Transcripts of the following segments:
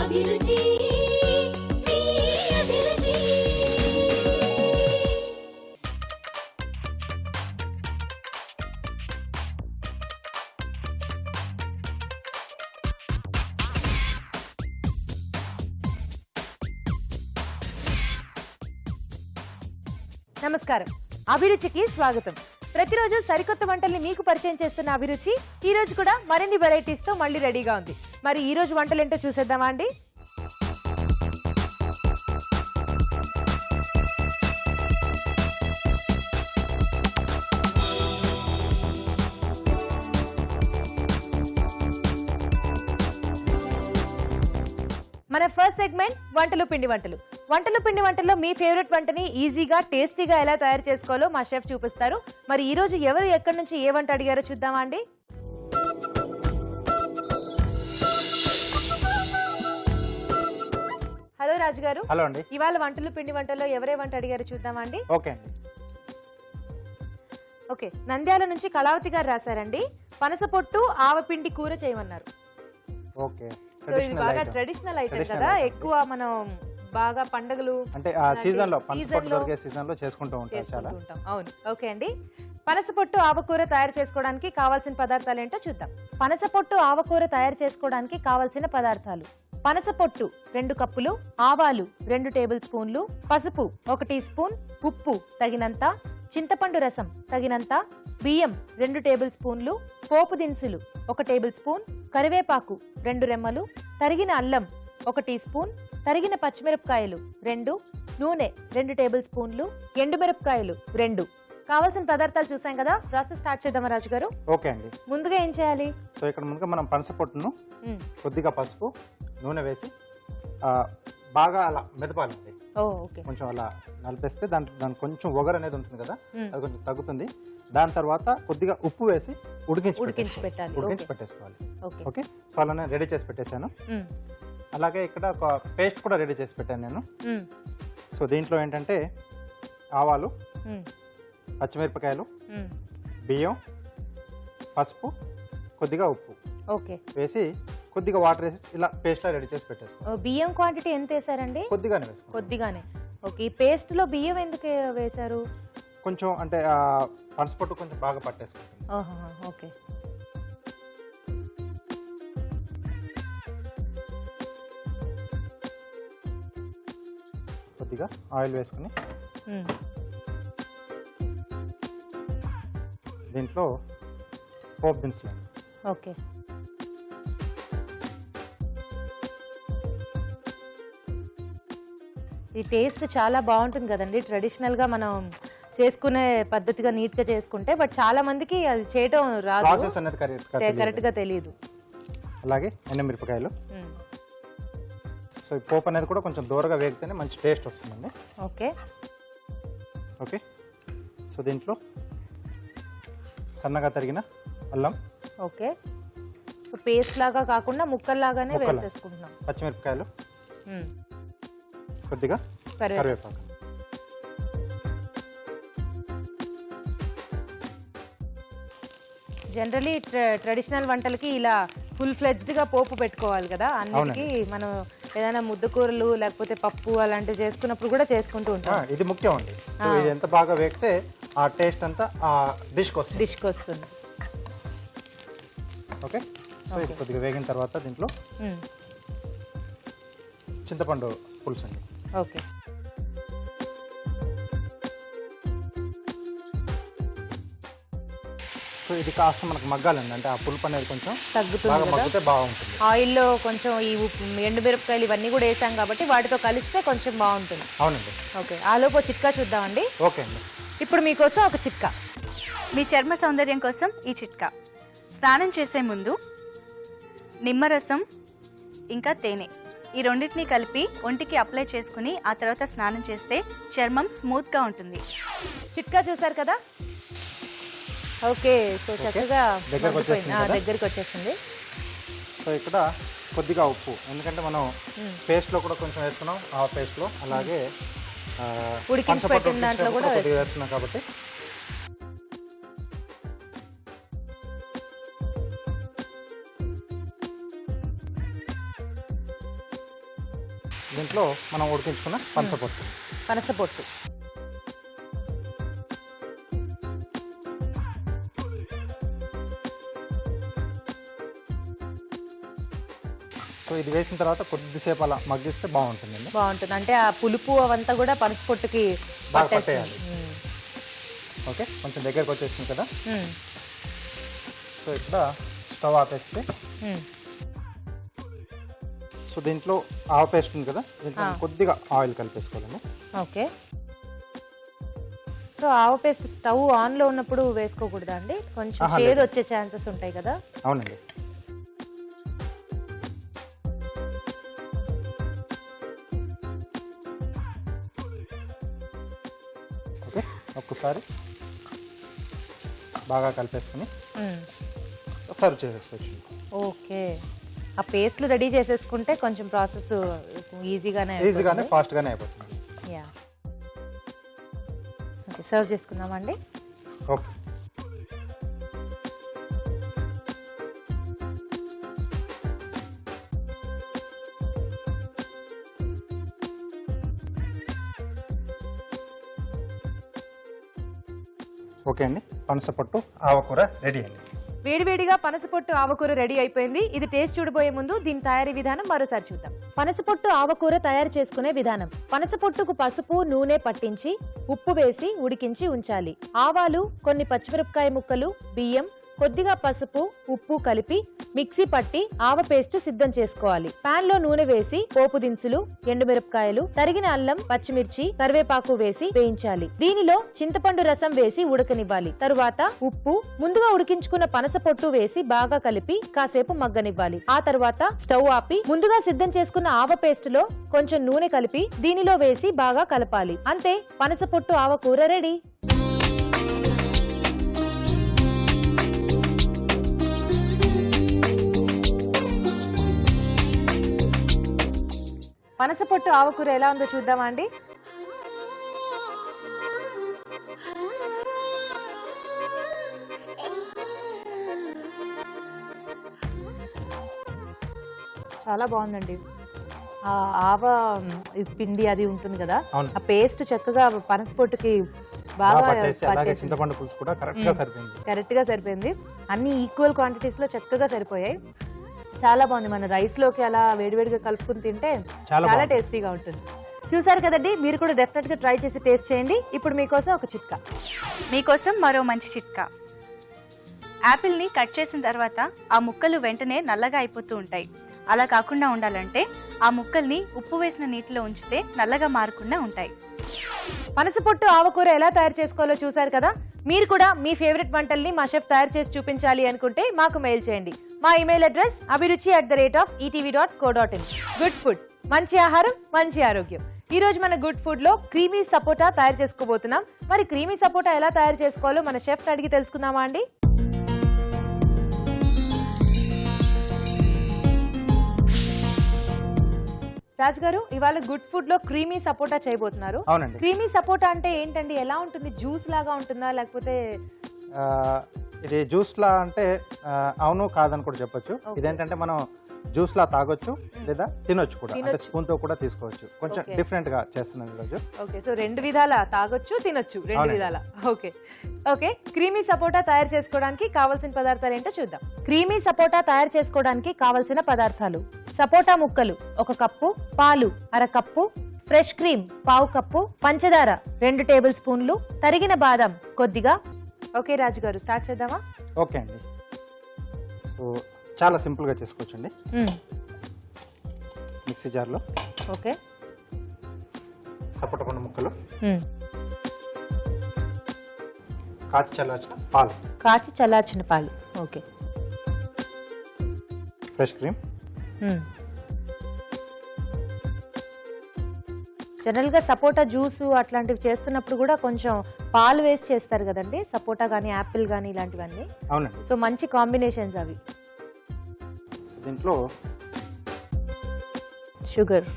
అభిరుచి మీ అభిరుచి. నమస్కారం, అభిరుచికి స్వాగతం. ప్రతిరోజు సరికొత్త వంటల్ని మీకు పరిచయం చేస్తున్న అభిరుచి ఈ రోజు కూడా మరిన్ని వెరైటీస్ తో మళ్ళీ రెడీగా ఉంది. మరి ఈ రోజు వంటలు ఏంటో చూసేద్దామా అండి? మన ఫస్ట్ సెగ్మెంట్ వంటలు పిండి వంటలు. వంటలు పిండి వంటల్లో మీ ఫేవరెట్ వంటని ఈజీగా టేస్టీగా ఎలా తయారు చేసుకోవాలో మా షెఫ్ చూపిస్తారు. మరి ఈ రోజు ఎవరు ఎక్కడి నుంచి ఏ వంట అడిగారో చూద్దామా అండి? హలో రాజు గారు. హలో అండి. ఇవాళ వంటలు పిండి వంటల్లో ఎవరే వంట అడిగారో చూద్దామా అండి? ఓకే అండి. ఓకే, నంద్యాల నుంచి కళావతి గారు రాశారండి. పనస పొట్టు ఆవపిండి కూర చేయమన్నారు. ఓకే, సో ఇది బాగా ట్రెడిషనల్ ఐటమ్ కదా, ఎక్కువ మనం బాగా పండుగలు అంటే ఆ సీజన్ లో పనసపొట్టు దొరికే సీజన్ లో చేసుకుంటూ ఉంటాం చాలా. అవును. ఓకే అండి, పనసపొట్టు ఆవకూర తయారు చేసుకోవడానికి కావాల్సిన పదార్థాలు ఏంటో చూద్దాం. పనసపొట్టు ఆవకూర తయారు చేసుకోవడానికి కావాల్సిన పదార్థాలు: పనసపొట్టు 2 కప్పులు, ఆవాలు 2 టేబుల్ స్పూన్లు, పసుపు 1 టీ స్పూన్, ఉప్పు తగినంత, చింతపండు రసం తగినంత, బియ్యం 2 టేబుల్ స్పూన్లు, పోపు దినుసులు 1 టేబుల్ స్పూన్, కరివేపాకు 2 రెమ్మలు, తరిగిన అల్లం 1 టీ స్పూన్, తరిగిన పచ్చిమిరపకాయలు 2, నూనె 2 టేబుల్ స్పూన్లు, ఎండుమిరపకాయలు 2. కావాల్సిన పదార్థాలు చూసాం కదా, ప్రాసెస్ స్టార్ట్ చేద్దామా రాజు గారు? ఓకే అండి. ముందుగా ఏం చేయాలి? సో ఇక్కడ ముందుగా మనం పనసపొట్టును కొద్దిగా పసుపు నూనె వేసి బాగా అలా మెదపాలండి. ఓకే, కొంచెం అలా నలిపేస్తే దానికి కొంచెం ఒగరు అనేది ఉంటుంది కదా, అది కొంచెం తగ్గుతుంది. దాని తర్వాత కొద్దిగా ఉప్పు వేసి ఉడికించి పెట్టేసుకోవాలి. ఓకే, సో అలానే రెడీ చేసి పెట్టేశాను. అలాగే ఇక్కడ ఒక పేస్ట్ కూడా రెడీ చేసి పెట్టాను నేను. సో దీంట్లో ఏంటంటే ఆవాలు, పచ్చిమిరపకాయలు, బియ్యం, పసుపు, కొద్దిగా ఉప్పు వేసి కొద్దిగా వాటర్ వేసి ఇలా పేస్ట్ లా రెడీ చేసి పెట్టేసుకోవాలి. బియ్యం క్వాంటిటీ ఎంత వేసారండి? కొద్దిగానే. ఓకే, ఈ పేస్ట్ లో బియ్యం ఎందుకు వేసారు? కొంచెం అంటే పనసపొట్టు కొంచెం బాగా పట్టేసుకుంటుంది. ఓకే, కొద్దిగా ఆయిల్ వేసుకుని దీంట్లో పోపు దినుసులు. ఓకే, ఈ టేస్ట్ చాలా బాగుంటుంది కదండి, ట్రెడిషనల్ గా మనం చేసుకునే పద్ధతిగా నీట్ గా చేసుకుంటే. బట్ చాలా మందికి అది చేయటం రాదు, కరెక్ట్ గా తెలియదు. అలాగే ఎండుమిరపకాయలు. సో ఈ పోపు అనేది కూడా కొంచెం దూరగా వేగితేనే మంచి టేస్ట్ వస్తుందండి. ఓకే ఓకే, సో దీంట్లో సన్నగా తరిగిన అల్లం. ఓకే, సో పేస్ట్ లాగా కాకుండా ముక్కల్లాగానే వేసేసుకుంటున్నాం. పచ్చిమిరపకాయలు, కొద్దిగా కరివేపాకు. జనరలీ ట్రెడిషనల్ వంటలకి ఇలా ఫుల్ ఫ్లెడ్జ్డ్ గా పోపు పెట్టుకోవాలి కదా, అన్నిటికీ మనం ఏదైనా ముద్దకూరలు లేకపోతే పప్పు అలాంటివి చేసుకున్నప్పుడు కూడా చేసుకుంటూ ఉంటాం. ఇది ముఖ్యం అండి. ఇది ఎంత బాగా వేగితే ఆ టేస్ట్ అంతా ఆ డిష్ కి వస్తుంది. ఓకే, సో ఇది కొద్దిగా వేగిన తర్వాత దీంట్లో చింతపండు పులుసు అండి. ఓకే, సో ఇది కాస్త మనకు మగ్గాలండి, అంటే ఆ పులుపు అనేది కొంచెం తగ్గితే బాగుంటుంది. ఆయిల్లో కొంచెం ఈ ఎండుమిరపకాయలు ఇవన్నీ కూడా వేసాం కాబట్టి వాటితో కలిస్తే కొంచెం బాగుంటుంది. అవునండి. ఓకే, ఆలోపు చిట్కా చూద్దామండి. ఓకే అండి. ఇప్పుడు మీకోసం ఒక చిట్కా. మీ చర్మ సౌందర్యం కోసం ఈ చిట్కా: స్నానం చేసే ముందు నిమ్మరసం ఇంకా తేనె ఈ రెండింటిని కలిపి ఒంటికి అప్లై చేసుకుని ఆ తర్వాత స్నానం చేస్తే చర్మం స్మూత్గా ఉంటుంది. చిట్కా చూసారు కదా. ఓకే, సో చక్కగా దగ్గరికి వచ్చేసింది. సో ఇక్కడ కొద్దిగా ఉప్పు, ఎందుకంటే మనం పేస్ట్లో కూడా కొంచెం వేసుకున్నాం, ఆ పేస్ట్లో అలాగే ఉడికించి పెట్టిన దాంట్లో కూడా వేసుకున్నాం కాబట్టి దీంట్లో మనం ఉడికించుకున్న పనసపొట్టు. పనసపొట్టు. సో ఇది వేసిన తర్వాత కొద్దిసేపు అలా మగ్గిస్తే బాగుంటుందండి. బాగుంటుంది, అంటే ఆ పులుపు అవంతా కూడా పనసపొట్టుకి బాగా పట్టేయాలి. ఓకే, కొంచెం దగ్గరకు వచ్చేసింది కదా. సో ఇక్కడ స్టవ్ ఆపేస్తే, సో దీంట్లో ఆవ పేస్ట్ ఉంది కదా, దీంట్లో కొద్దిగా ఆయిల్ కలిపేసుకోవాలండి. ఓకే, సో ఆవ పేస్ట్ స్టవ్ ఆన్ లో ఉన్నప్పుడు వేసుకోకూడదా అండి? కొంచెం చేదు వచ్చే ఛాన్సెస్ ఉంటాయి కదా. అవునండి. ఓకే, ఒక్కసారి బాగా కలిపేసుకుని సర్వ్ చేసేసుకోవచ్చు. ఓకే, ఆ పేస్ట్లు రెడీ చేసేసుకుంటే కొంచెం ప్రాసెస్ ఈజీగానే ఫాస్ట్గానే అయిపోతుంది. యా, ఓకే, సర్వ్ చేసుకుందామండి. ఓకే, ఓకే అండి, పనసపొట్టు ఆవకూర రెడీ అండి. వేడివేడిగా పనసపొట్టు ఆవకూర రెడీ అయిపోయింది. ఇది టేస్ట్ చూడబోయే ముందు దీని తయారీ విధానం మరోసారి చూద్దాం. పనసపొట్టు ఆవకూర తయారు చేసుకునే విధానం. పనసపొట్టుకు పసుపు, నూనె పట్టించి ఉప్పు వేసి ఉడికించి ఉంచాలి. ఆవాలు, కొన్ని పచ్చిమిరపకాయ ముక్కలు, బియ్యం, కొద్దిగా పసుపు, ఉప్పు కలిపి మిక్సీ పట్టి ఆవ పేస్ట్ సిద్ధం చేసుకోవాలి. పాన్ లో నూనె వేసి పోపు దినుసులు, ఎండుమిరపకాయలు, తరిగిన అల్లం, పచ్చిమిర్చి, కరివేపాకు వేసి వేయించాలి. దీనిలో చింతపండు రసం వేసి ఉడకనివ్వాలి. తరువాత ఉప్పు, ముందుగా ఉడికించుకున్న పనసపొట్టు వేసి బాగా కలిపి కాసేపు మగ్గనివ్వాలి. ఆ తరువాత స్టవ్ ఆపి ముందుగా సిద్ధం చేసుకున్న ఆవ పేస్ట్ లో కొంచెం నూనె కలిపి దీనిలో వేసి బాగా కలపాలి. అంతే, పనసపొట్టు ఆవకూర రెడీ. పనసపొట్టు ఆవకూర ఎలా ఉందో చూద్దామా అండి. చాలా బాగుందండి. ఆ ఆవ పిండి అది ఉంటుంది కదా, ఆ పేస్ట్ చక్కగా పనసపొట్టుకి బాగా చింతపండు పులుసు కూడా కరెక్ట్ గా సరిపోయింది. అన్ని ఈక్వల్ క్వాంటిటీస్ లో చక్కగా సరిపోయాయి. చాలా బాగుంది. మన రైస్ లోకి అలా వేడివేడిగా కలుపుకుని తింటే చాలా టేస్టీగా ఉంటుంది. చూసారు కదండి, మీరు కూడా డెఫినెట్ గా ట్రై చేసి టేస్ట్ చేయండి. ఇప్పుడు మీకోసం ఒక చిట్కా. మీకోసం మరో మంచి చిట్కా. యాపిల్ని కట్ చేసిన తర్వాత ఆ ముక్కలు వెంటనే నల్లగా అయిపోతూ ఉంటాయి. అలా కాకుండా ఉండాలంటే ఆ ముక్కల్ని ఉప్పు వేసిన నీటిలో ఉంచితే నల్లగా మారకుండా ఉంటాయి. పనసపొట్టు ఆవకూర ఎలా తయారు చేసుకోవాలో చూసారు కదా. మీరు కూడా మీ ఫేవరెట్ వంటల్ని మా షెఫ్ తయారు చేసి చూపించాలి అనుకుంటే మాకు మెయిల్ చేయండి. మా email address abhiruchi@etv.co.in. Good food, మంచి ఆహారం, మంచి ఆరోగ్యం. ఈ రోజు మన గుడ్ ఫుడ్ లో క్రీమీ సపోటా తయారు చేసుకోబోతున్నాం. మరి క్రీమీ సపోటా ఎలా తయారు చేసుకోవాలో మన షెఫ్ అడిగి తెలుసుకుందామా అండి. రాజ్ గారు, ఇవాళ గుడ్ ఫుడ్ లో క్రీమీ సపోటా చేయబోతున్నారు. అవునండి. క్రీమీ సపోటా అంటే ఏంటండి? ఎలా ఉంటుంది? జ్యూస్ లాగా ఉంటుందా లేకపోతే? ఇది జ్యూస్ లా అంటే అవును కాదని కూడా చెప్పొచ్చు. ఇదేంటంటే మనం జ్యూస్ లా తాగొచ్చు లేదా తినొచ్చు కూడా, అంటే స్పూన్ తో కూడా తీసుకోవచ్చు. కొంచెం డిఫరెంట్ గా చేస్తున్నాం ఈరోజు. ఓకే, సో రెండు విధాల తాగొచ్చు, తినొచ్చు, రెండు విధాల. ఓకే ఓకే, క్రీమీ సపోటా తయారు చేసుకోవడానికి కావాల్సిన పదార్థాలు ఏంటో చూద్దాం. క్రీమీ సపోటా తయారు చేసుకోవడానికి కావాల్సిన పదార్థాలు: సపోటా ముక్కలు 1 కప్పు, పాలు 1/2 కప్పు, ఫ్రెష్ క్రీమ్ 1/2 కప్పు, పంచదార 2 టేబుల్ స్పూన్లు, తరిగిన బాదం కొద్దిగా. ఓకే రాజు గారు, స్టార్ట్ చేద్దామా? ఓకే అండి. సో చాలా సింపుల్ గా చేసుకోవచ్చండి. మిక్సీ జార్ లో ఓకే సపోటా పండు ముక్కలు, కాచి చల్లార్చిన పాలు, ఓకే, ఫ్రెష్ క్రీమ్. జనరల్ గా సపోటా జ్యూస్ అట్లాంటివి చేస్తున్నప్పుడు కూడా కొంచెం పాలు వేసి చేస్తారు కదండి, సపోటా గానీ యాపిల్ గానీ ఇలాంటివన్నీ. అవునండి. సో మంచి కాంబినేషన్స్ అవి. దీంట్లో షుగర్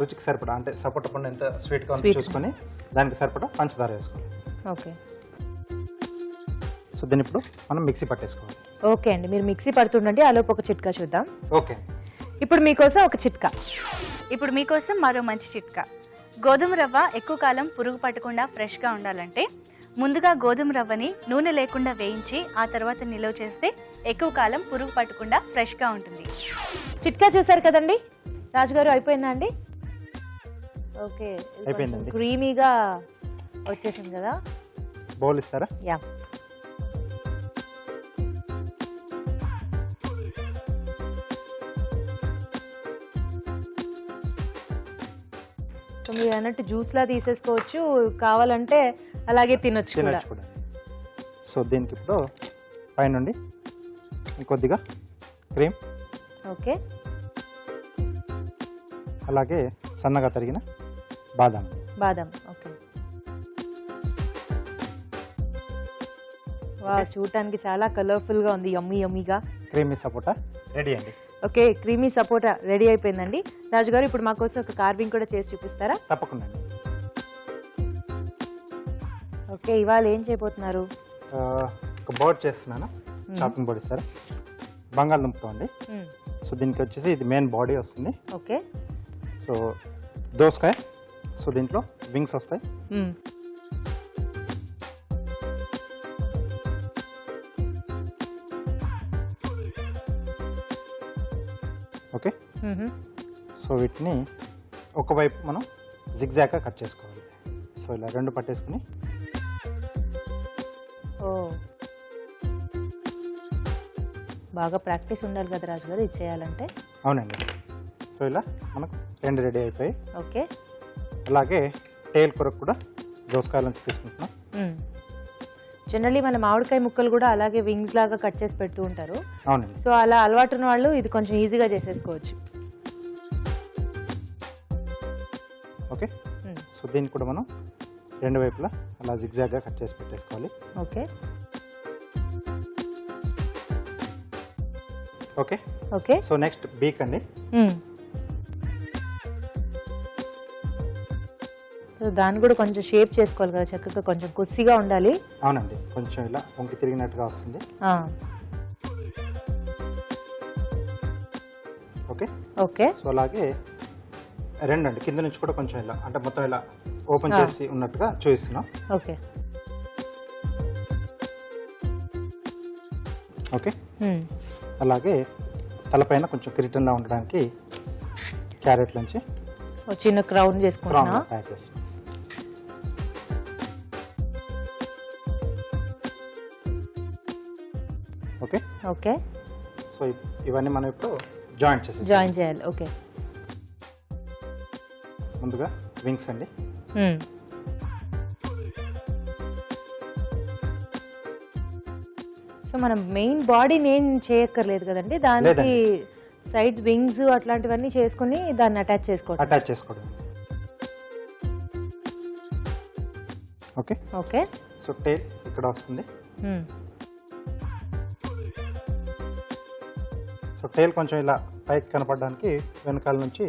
రుచికి సరిపడా, అంటే సపోటా పండు ఎంత స్వీట్ గా చూసుకొని దానికి సరిపడా పంచదార వేసుకోవాలి. ఓకే, సో దీన్ని ఇప్పుడు మనం మిక్సీ పట్టేసుకోవాలి. ఓకే అండి, మీరు మిక్సీ పడుతుండండి, ఆలోపు ఒక చిట్కా చూద్దాం. ఓకే, ఇప్పుడు మీకోసం ఒక చిట్కా. ఇప్పుడు మీకోసం మరో మంచి చిట్కా. గోధుమ రవ్వ ఎక్కువ కాలం పురుగు పట్టకుండా ఫ్రెష్గా ఉండాలంటే ముందుగా గోధుమ రవ్వని నూనె లేకుండా వేయించి ఆ తర్వాత నిల్వ చేస్తే ఎక్కువ కాలం పురుగు పట్టకుండా ఫ్రెష్గా ఉంటుంది. చిట్కా చూసారు కదండి. రాజుగారు అయిపోయిందా అండి? ఓకే, అయిపోయిందండి. క్రీమీగా వచ్చేసింది కదా. బౌల్ ఇస్తారా? యా. సో మీరు అన్నట్టు జ్యూస్లా తీసేసుకోవచ్చు, కావాలంటే అలాగే తినొచ్చు కూడా. తినచ్చు కూడా. సో దీనికి ఇప్పుడు పైనుండి ఇంకొద్దిగా క్రీమ్, ఓకే, అలాగే సన్నగా తరిగిన బాదాం. బాదం. ఓకే, వా చూడటానికి చాలా కలర్ఫుల్ గా ఉంది, యమ్మీ యమ్మీగా. క్రీమీ సపోటా రెడీ అండి. ఓకే, క్రీమీ సపోటా రెడీ అయిపోయిందండి. రాజుగారు ఇప్పుడు మా కోసం ఒక కార్వింగ్ కూడా చేసి చూపిస్తారా? తప్పకుండా అండి. ఓకే, ఇవాళ ఏం చేయబోతున్నారు? ఒక బోర్డ్ చేస్తున్నాను, చాపింగ్ బోర్డ్ ఇస్తారా? బంగాళదుంపతో అండి. సో దీనికి వచ్చేసి ఇది మెయిన్ బాడీ వస్తుంది. ఓకే, సో దోసకాయ, సో దీంట్లో వింగ్స్ వస్తాయి. ఓకే, సో వీటిని ఒకవైపు మనం జిగ్జాగ్గా కట్ చేసుకోవాలి. సో ఇలా రెండు పట్టేసుకుని, ఓ బాగా ప్రాక్టీస్ ఉండాలి కదా రాజుగారు ఇది చేయాలంటే. అవునండి. సో ఇలా మనకు రెండు రెడీ అయిపోయి. ఓకే, అలాగే టేల్ కొరకు కూడా దోసకాయల నుంచి తీసుకుంటున్నాం. జనరల్లీ మన మామిడికాయ ముక్కలు కూడా అలాగే వింగ్స్ లాగా కట్ చేసి పెడుతూ ఉంటారు. అవునండి. సో అలా అలవాటు ఉన్న వాళ్ళు ఇది కొంచెం ఈజీగా చేసేసుకోవచ్చు. ఓకే, సో దీన్ని కూడా మనం రెండు వైపులా అలా జిగ్జాగ్గా కట్ చేసి పెట్టేసుకోవాలి. Okay, okay okay. So next beak అండి. సో దాన్ని కూడా కొంచెం షేప్ చేసుకోవాలి కదా, చక్కగా కొంచెం కుస్సిగా ఉండాలి. అవునండి, కొంచెం ఇలా వంకి తిరిగినట్టుగా వస్తుంది. Okay, okay. సో అలాగే రెండు అండి, కింద నుంచి కూడా కొంచెం ఇలా అంటే మొత్తం ఇలా ఓపెన్ చేసి ఉన్నట్టుగా చూపిస్తున్నాం. Okay, okay. అలాగే తలపైన కొంచెం కిరీటంలా ఉండడానికి క్యారెట్ నుంచి చిన్న క్రౌన్ చేసుకుంటున్నా. తయారు చేస్తున్నాం. Okay, okay. సో ఇవన్నీ మనం ఇప్పుడు జాయిన్ చేయాలి. ఓకే, ముందుగా వింగ్స్ అండి. సో మనం మెయిన్ బాడీని ఏం చేయక్కర్లేదు కదండి, దానికి సైడ్స్ వింగ్స్ అట్లాంటివన్నీ చేసుకుని దాన్ని అటాచ్ చేసుకోవడం. Okay, okay. సో టేల్ ఇక్కడ వస్తుంది. సో టేల్ కొంచెం ఇలా పైకి కనపడడానికి వెనకాల నుంచి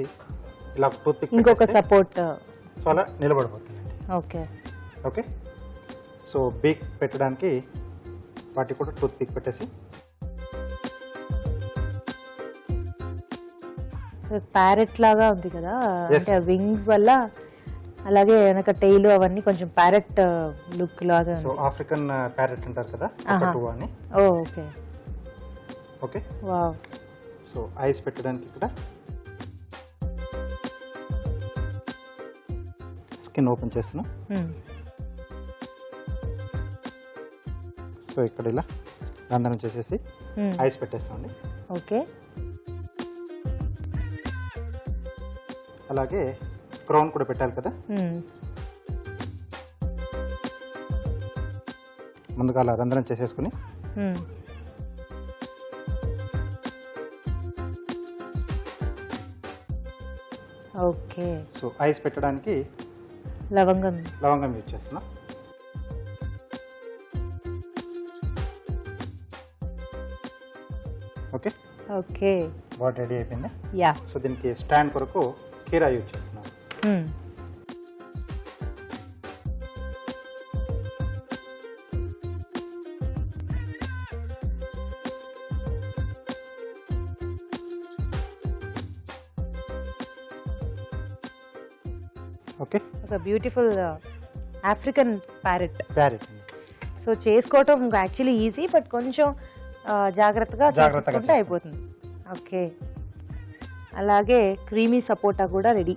ఇలా టూత్ పిక్ ఇంకొక సపోర్ట్, సో అలా నిలబడిపోతుందండి. Okay, okay. సో బీక్ పెట్టడానికి వాటి కూడా టూత్ పిక్ పెట్టేసి ప్యారెట్ లాగా ఉంది కదా, అంటే వింగ్స్ వల్ల అలాగే వెనక టైల్ అవన్నీ కొంచెం ప్యారెట్ లుక్ లాగా. సో ఆఫ్రికన్ ప్యారెట్ అంటారు కదా అని. Okay, okay. Wow. So ice పెట్టడానికి ఇక్కడ స్కిన్ ఓపెన్ చేస్తున్నాం. సో ఇక్కడ ఇలా రంధ్రం చేసేసి ఐస్ పెట్టేస్తామండి. ఓకే, అలాగే క్రౌన్ కూడా పెట్టాలి కదా, ముందుగా అలా రంధ్రం చేసేసుకుని ఓకే. సో ఐస్ పెట్టడానికి లవంగం యూజ్ చేస్తున్నాం. Okay, okay. బాడీ రెడీ అయిపోయింది. యా. సో దీనికి స్టాండ్ కొరకు కీరా యూజ్ చేస్తున్నాం. ఓకే, ఒక beautiful African parrot. Parrot. So చేసుకోవటం యాక్చువల్లీ ఈజీ, బట్ కొంచెం జాగ్రత్తగా చేసుకుంటే అయిపోతుంది. ఓకే, అలాగే క్రీమీ సపోటా కూడా రెడీ.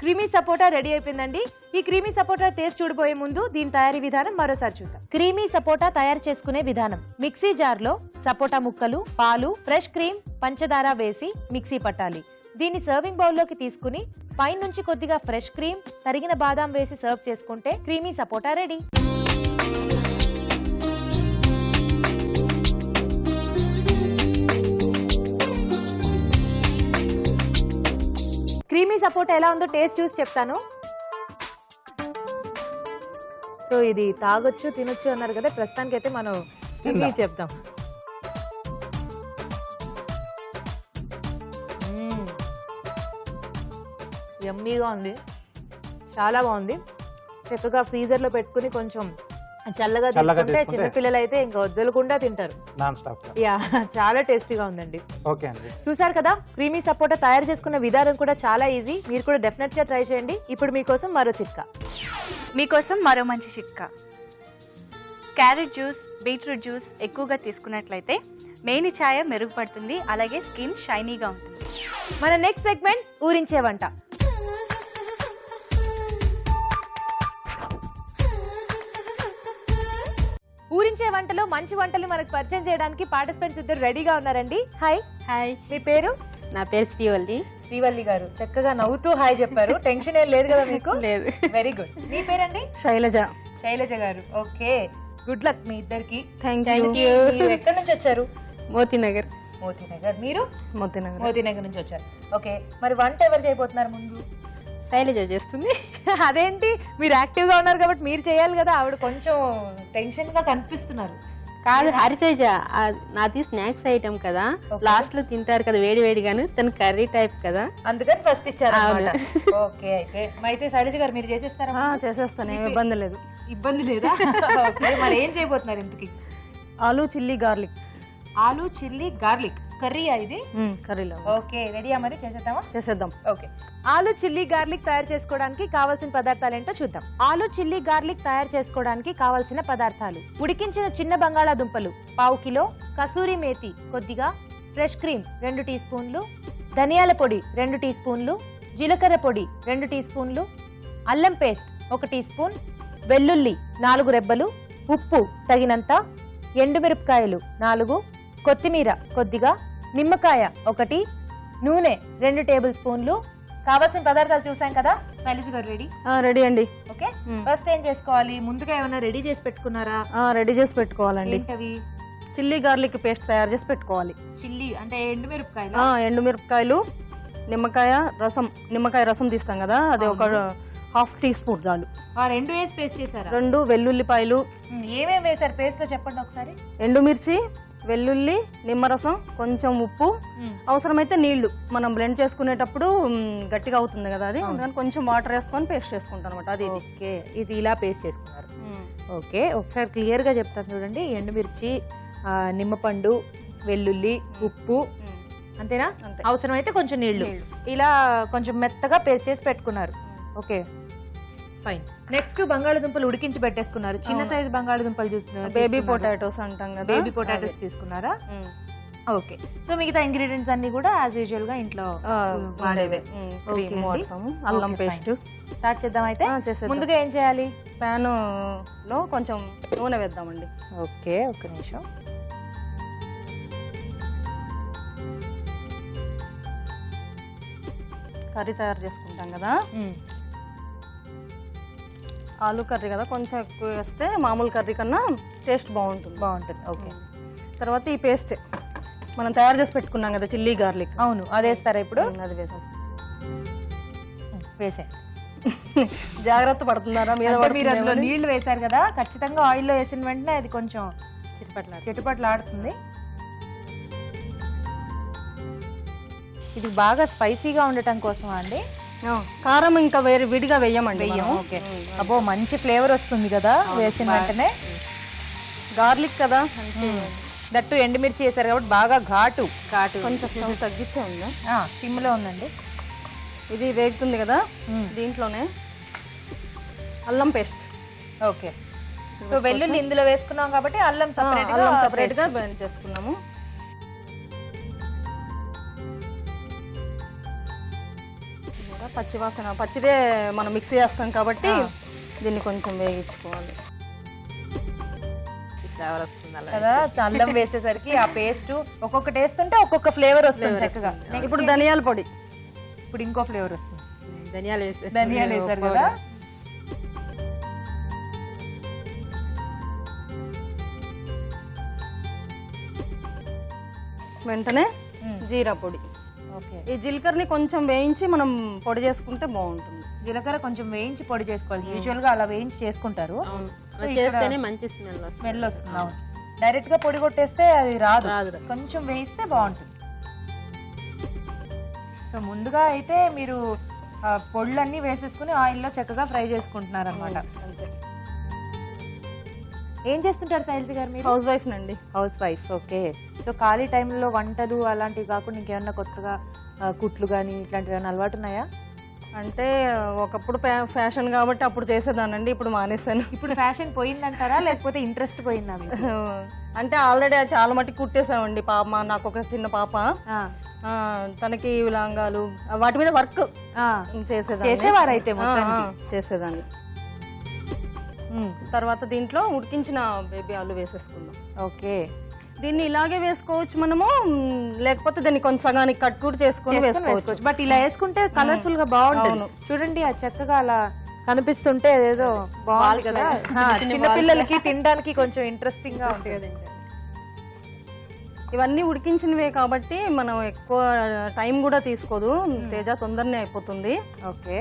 క్రీమీ సపోటా రెడీ అయిపోయిందండి. ఈ క్రీమీ సపోటా టేస్ట్ చూడబోయే ముందు దీని తయారీ విధానం మరోసారి చూద్దాం. క్రీమీ సపోటా తయారు చేసుకునే విధానం: మిక్సీ జార్ లో సపోటా ముక్కలు, పాలు, ఫ్రెష్ క్రీమ్, పంచదార వేసి మిక్సీ పట్టాలి. దీన్ని సర్వింగ్ బౌల్ లోకి తీసుకుని పైన నుంచి కొద్దిగా ఫ్రెష్ క్రీమ్, తరిగిన బాదాం వేసి సర్వ్ చేసుకుంటే క్రీమీ సపోటా రెడీ. క్రీమీ సపోటా ఎలా ఉందో టేస్ట్ చూసి చెప్తాను. సో ఇది తాగొచ్చు, తినొచ్చు అన్నారు కదా, ప్రస్తుతానికి అయితే మనం తిని చెప్తాం. యమ్మీగా ఉంది, చాలా బాగుంది. చక్కగా ఫ్రీజర్ లో పెట్టుకుని కొంచెం చల్లగా తీసుకుంటే చిన్నపిల్లలు అయితే ఇంకా వద్దలకుండా తింటారు. యా, చాలా టేస్టీగా ఉందండి. ఓకే అండి, చూసారు కదా, క్రీమీ సపోటా తయారు చేసుకున్న విధానం కూడా చాలా ఈజీ. మీరు కూడా డెఫినెట్ గా ట్రై చేయండి. ఇప్పుడు మీకోసం మరో చిట్కా. మీకోసం మరో మంచి చిట్కా. క్యారెట్ జ్యూస్, బీట్రూట్ జ్యూస్ ఎక్కువగా తీసుకున్నట్లయితే మేని ఛాయ మెరుగుపడుతుంది, అలాగే స్కిన్ షైనీగా ఉంటుంది. మన నెక్స్ట్ సెగ్మెంట్ ఊరించే వంట. ఊరించే వంటలో మంచి వంటలు మనకు పరిచయం చేయడానికి పార్టిసిపెంట్స్ ఇద్దరు రెడీగా ఉన్నారండి. హాయ్. హాయ్, మీ పేరు? నా పేరు శ్రీవల్లి. శ్రీవల్లి గారు చక్కగా నవ్వుతూ హాయ్ చెప్పారు. టెన్షన్ ఏం లేదు కదా మీకు? లేదు. Very good. మీ పేరండి? శైలజ. శైలజ గారు. ఓకే, గుడ్ లక్ మీ ఇద్దరికి. Thank you. మీరు ఎక్కడి నుంచి వచ్చారు? మోతీనగర్. మోతీనగర్. మీరు? మోతీనగర్. మోతీనగర్ నుంచి వచ్చారు. ఓకే, మరి వంట ఎవరు చేయబోతున్నారు ముందు? శైలజ చేస్తుంది. అదేంటి, మీరు యాక్టివ్ గా ఉన్నారు కాబట్టి మీరు చేయాలి కదా. ఆవిడ కొంచెం టెన్షన్ గా కనిపిస్తున్నారు. కాదు హరితేజ, నాది స్నాక్స్ ఐటమ్ కదా, లాస్ట్ లో తింటారు కదా వేడి వేడిగాను, తన కర్రీ టైప్ కదా, అందుకని ఫస్ట్ ఇచ్చారు. ఓకే, అయితే శైలజ గారు మీరు చేసేస్తారా? చేసేస్తాను, ఏమి ఇబ్బంది లేదు. ఇబ్బంది లేదా? మరి ఏం చేయబోతున్నారు ఇంతకి? ఆలు చిల్లీ గార్లిక్. ఆలు చిల్లీ గార్లిక్ కర్రీ ఇది? కర్రీలో. ఓకే, రెడీయా? మరి చేసేద్దామా? చేసేద్దాం. ఓకే, ఆలు చిల్లీ గార్లిక్ తయారు చేసుకోవడానికి కావాల్సిన పదార్థాలు ఏంటో చూద్దాం. ఆలు చిల్లీ గార్లిక్ తయారు చేసుకోవడానికి కావాల్సిన పదార్థాలు: ఉడికించిన చిన్న బంగాళాదుంపలు ½ కిలో, కసూరి మేతి కొద్దిగా, ఫ్రెష్ క్రీమ్ 2 టీ స్పూన్లు, ధనియాల పొడి 2 టీ స్పూన్లు, జీలకర్ర పొడి 2 టీ స్పూన్లు, అల్లం పేస్ట్ 1 టీ స్పూన్, వెల్లుల్లి 4 రెబ్బలు, ఉప్పు తగినంత, ఎండుమిరపకాయలు 4, కొత్తిమీర కొద్దిగా, నిమ్మకాయ 1, నూనె 2 టేబుల్ స్పూన్లు. కావాల్సిన పదార్థాలు చూసాం కదా. శైలజ గారు రెడీ? రెడీ అండి. ఓకే, ఫస్ట్ ఏం చేసుకోవాలి? ముందుగా ఏమైనా రెడీ చేసి పెట్టుకున్నారా? రెడీ చేసి పెట్టుకోవాలండి. ఏంటవి? చిల్లీ గార్లిక్ పేస్ట్ తయారు చేసి పెట్టుకోవాలి. చిల్లీ అంటే ఎండుమిరపకాయలు? ఎండుమిరపకాయలు, నిమ్మకాయ రసం తీస్తాం కదా, అది ఒక ½ టీ స్పూన్ చాలు. 2 వేసి పేస్ట్ చేశారా? 2 వెల్లుల్లిపాయలు. ఏమేమి వేశారు పేస్ట్ లో చెప్పండి ఒకసారి. ఎండుమిర్చి, వెల్లుల్లి, నిమ్మరసం, కొంచెం ఉప్పు, అవసరమైతే నీళ్లు. మనం బ్లెండ్ చేసుకునేటప్పుడు గట్టిగా అవుతుంది కదా అది, అందుకని కొంచెం వాటర్ వేసుకొని పేస్ట్ చేసుకుంటాం అనమాట. అది ఓకే, ఇది ఇలా పేస్ట్ చేసుకున్నారు. ఓకే, ఒకసారి క్లియర్ గా చెప్తాను చూడండి. ఎండుమిర్చి, నిమ్మపండు, వెల్లుల్లి, ఉప్పు, అంతేనా? అవసరమైతే కొంచెం నీళ్లు. ఇలా కొంచెం మెత్తగా పేస్ట్ చేసి పెట్టుకున్నారు. Okay, fine. నెక్స్ట్ బంగాళదుంపలు ఉడికించి పెట్టేసుకున్నారు. చిన్న సైజు బంగాళదుంపలు చూస్తున్నారు, బేబీ పొటాటోస్ అంటాం కదా. బేబీ పొటాటోస్ తీసుకున్నారా? ఓకే, సో మిగతా ఇంగ్రీడియంట్స్ అన్ని కూడా యాజ్ యూజువల్ గా ఇంట్లో వాడేవే. అల్లం పేస్ట్. స్టార్ట్ చేద్దాం అయితే. ముందుగా ఏం చేయాలి? ప్యాన్ లో కొంచెం నూనె వేద్దామండి. ఓకే, ఒక్క నిమిషం. కర్రీ తయారు చేసుకుంటాం కదా, ఆలు కర్రీ కదా, కొంచెం ఎక్కువ వేస్తే మామూలు కర్రీ కన్నా టేస్ట్ బాగుంటుంది. ఓకే, తర్వాత ఈ పేస్ట్ మనం తయారు చేసి పెట్టుకున్నాం కదా చిల్లీ గార్లిక్. అవును, అది వేస్తారా ఇప్పుడు? అది వేసే జాగ్రత్త పడుతున్నారా? మీరు అందులో నీళ్లు వేశారు కదా, ఖచ్చితంగా ఆయిల్లో వేసిన వెంటనే అది కొంచెం చిటపట్ల ఆడుతుంది. ఇది బాగా స్పైసీగా ఉండటం కోసం అండి. కారం ఇంకా వేరే విడిగా వేయమండి. ఓకే, అబ్బో మంచి ఫ్లేవర్ వస్తుంది కదా వేసిన వెంటనే. గార్లిక్ కదా, దట్టు ఎండుమిర్చి వేసారు కాబట్టి బాగా ఘాటు. కొంచెం స్టవ్ తగ్గించే ఉందా? సిమ్ లో ఉందండి. ఇది వేగుతుంది కదా, దీంట్లోనే అల్లం పేస్ట్. ఓకే, సో వెల్లుల్లి ఇందులో వేసుకున్నాం కాబట్టి అల్లం సపరేట్ గా బ్లెండ్ చేసుకున్నాము. పచ్చివాసన, పచ్చిదే మనం మిక్సీ చేస్తాం కాబట్టి దీన్ని కొంచెం వేగించుకోవాలి. కదా, అల్లం వేసేసరికి ఆ పేస్ట్ ఒక్కొక్కటి వేస్తుంటే ఒక్కొక్క ఫ్లేవర్ వస్తుంది చక్కగా. ఇప్పుడు ధనియాల పొడి, ఇప్పుడు ఇంకో ఫ్లేవర్ వస్తుంది. ధనియాలు వేసారు కదా. వెంటనే జీరా పొడి. ఓకే, ఈ జీలకర్రని కొంచెం వేయించి మనం పొడి చేసుకుంటే బాగుంటుంది. జీలకర్ర కొంచెం వేయించి పొడి చేసుకోవాలి. యూజువల్ గా అలా వేయించి చేసుకుంటారు, చేస్తేనే మంచి స్మెల్ వస్తుంది. డైరెక్ట్ గా పొడి కొట్టేస్తే అది రాదు, కొంచెం వేయిస్తే బాగుంటుంది. సో ముందుగా అయితే మీరు పొడులన్నీ వేసేసుకుని ఆయిల్లో చక్కగా ఫ్రై చేసుకుంటున్నారు అనమాట. ఏం చేస్తుంటారు శైలజ గారు మీరు? హౌస్ వైఫ్ నండి. House wife. ఓకే, సో ఖాళీ టైంలో వంటలు అలాంటివి కాకుండా ఇంకేమన్నా కొత్తగా కుట్లు కానీ ఇట్లాంటివి ఏమైనా అలవాటు ఉన్నాయా? అంటే ఒకప్పుడు ఫ్యాషన్ కాబట్టి అప్పుడు చేసేదానండి, ఇప్పుడు మానేసాను. ఇప్పుడు ఫ్యాషన్ పోయిందంటారా లేకపోతే ఇంట్రెస్ట్ పోయిందా మీకు? అంటే ఆల్రెడీ చాలా మట్టుకు కుట్టేసామండి. పాప, నాకు ఒక చిన్న పాప, తనకి లంగాలు వాటి మీద వర్క్ చేసేవారైతే చేసేదాన్ని. తర్వాత దీంట్లో ఉడికించిన బేబీ ఆలు వేసేసుకుందాం. ఓకే, దీన్ని ఇలాగే వేసుకోవచ్చు మనము, లేకపోతే దీన్ని కొంచెం సగానికి కట్ కూడా చేసుకొని వేసుకోవచ్చు. బట్ ఇలా వేసుకుంటే కలర్ఫుల్ గా బాగుంటుంది. చూడండి, ఆ చక్కగా అలా కనిపిస్తుంటే ఏదో బాగుంది కదా. చిన్నపిల్లలకి తినడానికి కొంచెం ఇంట్రెస్టింగ్ గా ఉంటుంది. ఇవన్నీ ఉడికించినవే కాబట్టి మనం ఎక్కువ టైం కూడా తీసుకోదు, తేజ తొందరనే అయిపోతుంది. ఓకే,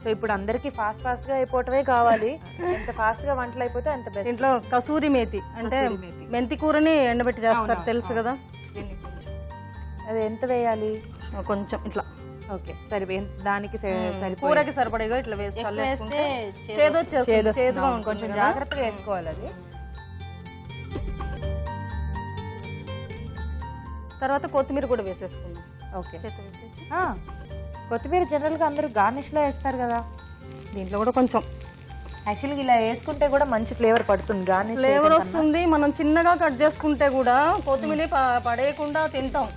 సో ఇప్పుడు అందరికి ఫాస్ట్ గా అయిపోవటమే కావాలి. ఎంత ఫాస్ట్ గా వంటలు అయిపోతే అంత బెస్ట్. దీంట్లో కసూరి మేతి అంటే మెంతి కూరని ఎండబెట్టి చేస్తారు, తెలుసు కదా. అది ఎంత వేయాలి? కొంచెం ఇట్లా. ఓకే, సరిపోయి దానికి కూరకి సరిపడేగా ఇట్లా వేసి చేదుగా కొంచెం జాగ్రత్తగా వేసుకోవాలి అది. తర్వాత కొత్తిమీర కూడా వేసేసుకుందాం. ఓకే, కొత్తిమీర జనరల్ గా అందరూ గార్నిష్ లో వేస్తారు కదా, దీంట్లో కూడా కొంచెం యాక్చువల్గా ఇలా వేసుకుంటే కూడా మంచి ఫ్లేవర్ పడుతుంది, గార్నిష్ ఫ్లేవర్ వస్తుంది. మనం చిన్నగా కట్ చేసుకుంటే కూడా కొత్తిమీర పడేయకుండా తింటాం.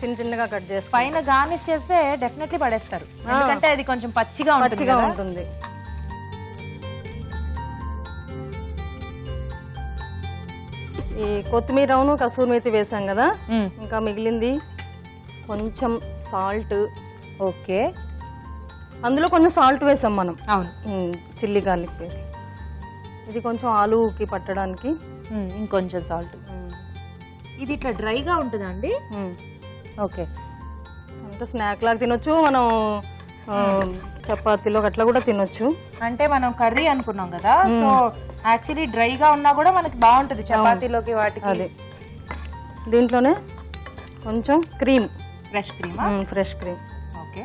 చిన్న చిన్నగా కట్ చేసి పైన గార్నిష్ చేస్తే డెఫినెట్లీ పడేస్తారు, ఎందుకంటే అది కొంచెం పచ్చిగా ఉంటుంది. ఈ కొత్తిమీరను కసూరి మేతి వేసాం కదా, ఇంకా మిగిలింది కొంచెం సాల్ట్. ఓకే, అందులో కొంచెం సాల్ట్ వేసాం మనం. అవును, చిల్లీ గార్లిక్ పేస్ట్. ఇది కొంచెం ఆలుకి పట్టడానికి ఇంకొంచెం సాల్ట్. ఇది ఇట్లా డ్రైగా ఉంటుందా అండి? ఓకే, అంటే స్నాక్ లాగా తినొచ్చు, మనం చపాతీలో అట్లా కూడా తినొచ్చు. అంటే మనం కర్రీ అనుకున్నాం కదా, సో యాక్చువల్లీ డ్రైగా ఉన్నా కూడా మనకి బాగుంటుంది చపాతీలోకి వాటికి. అదే, దీంట్లోనే కొంచెం cream, fresh cream. Fresh cream. Okay,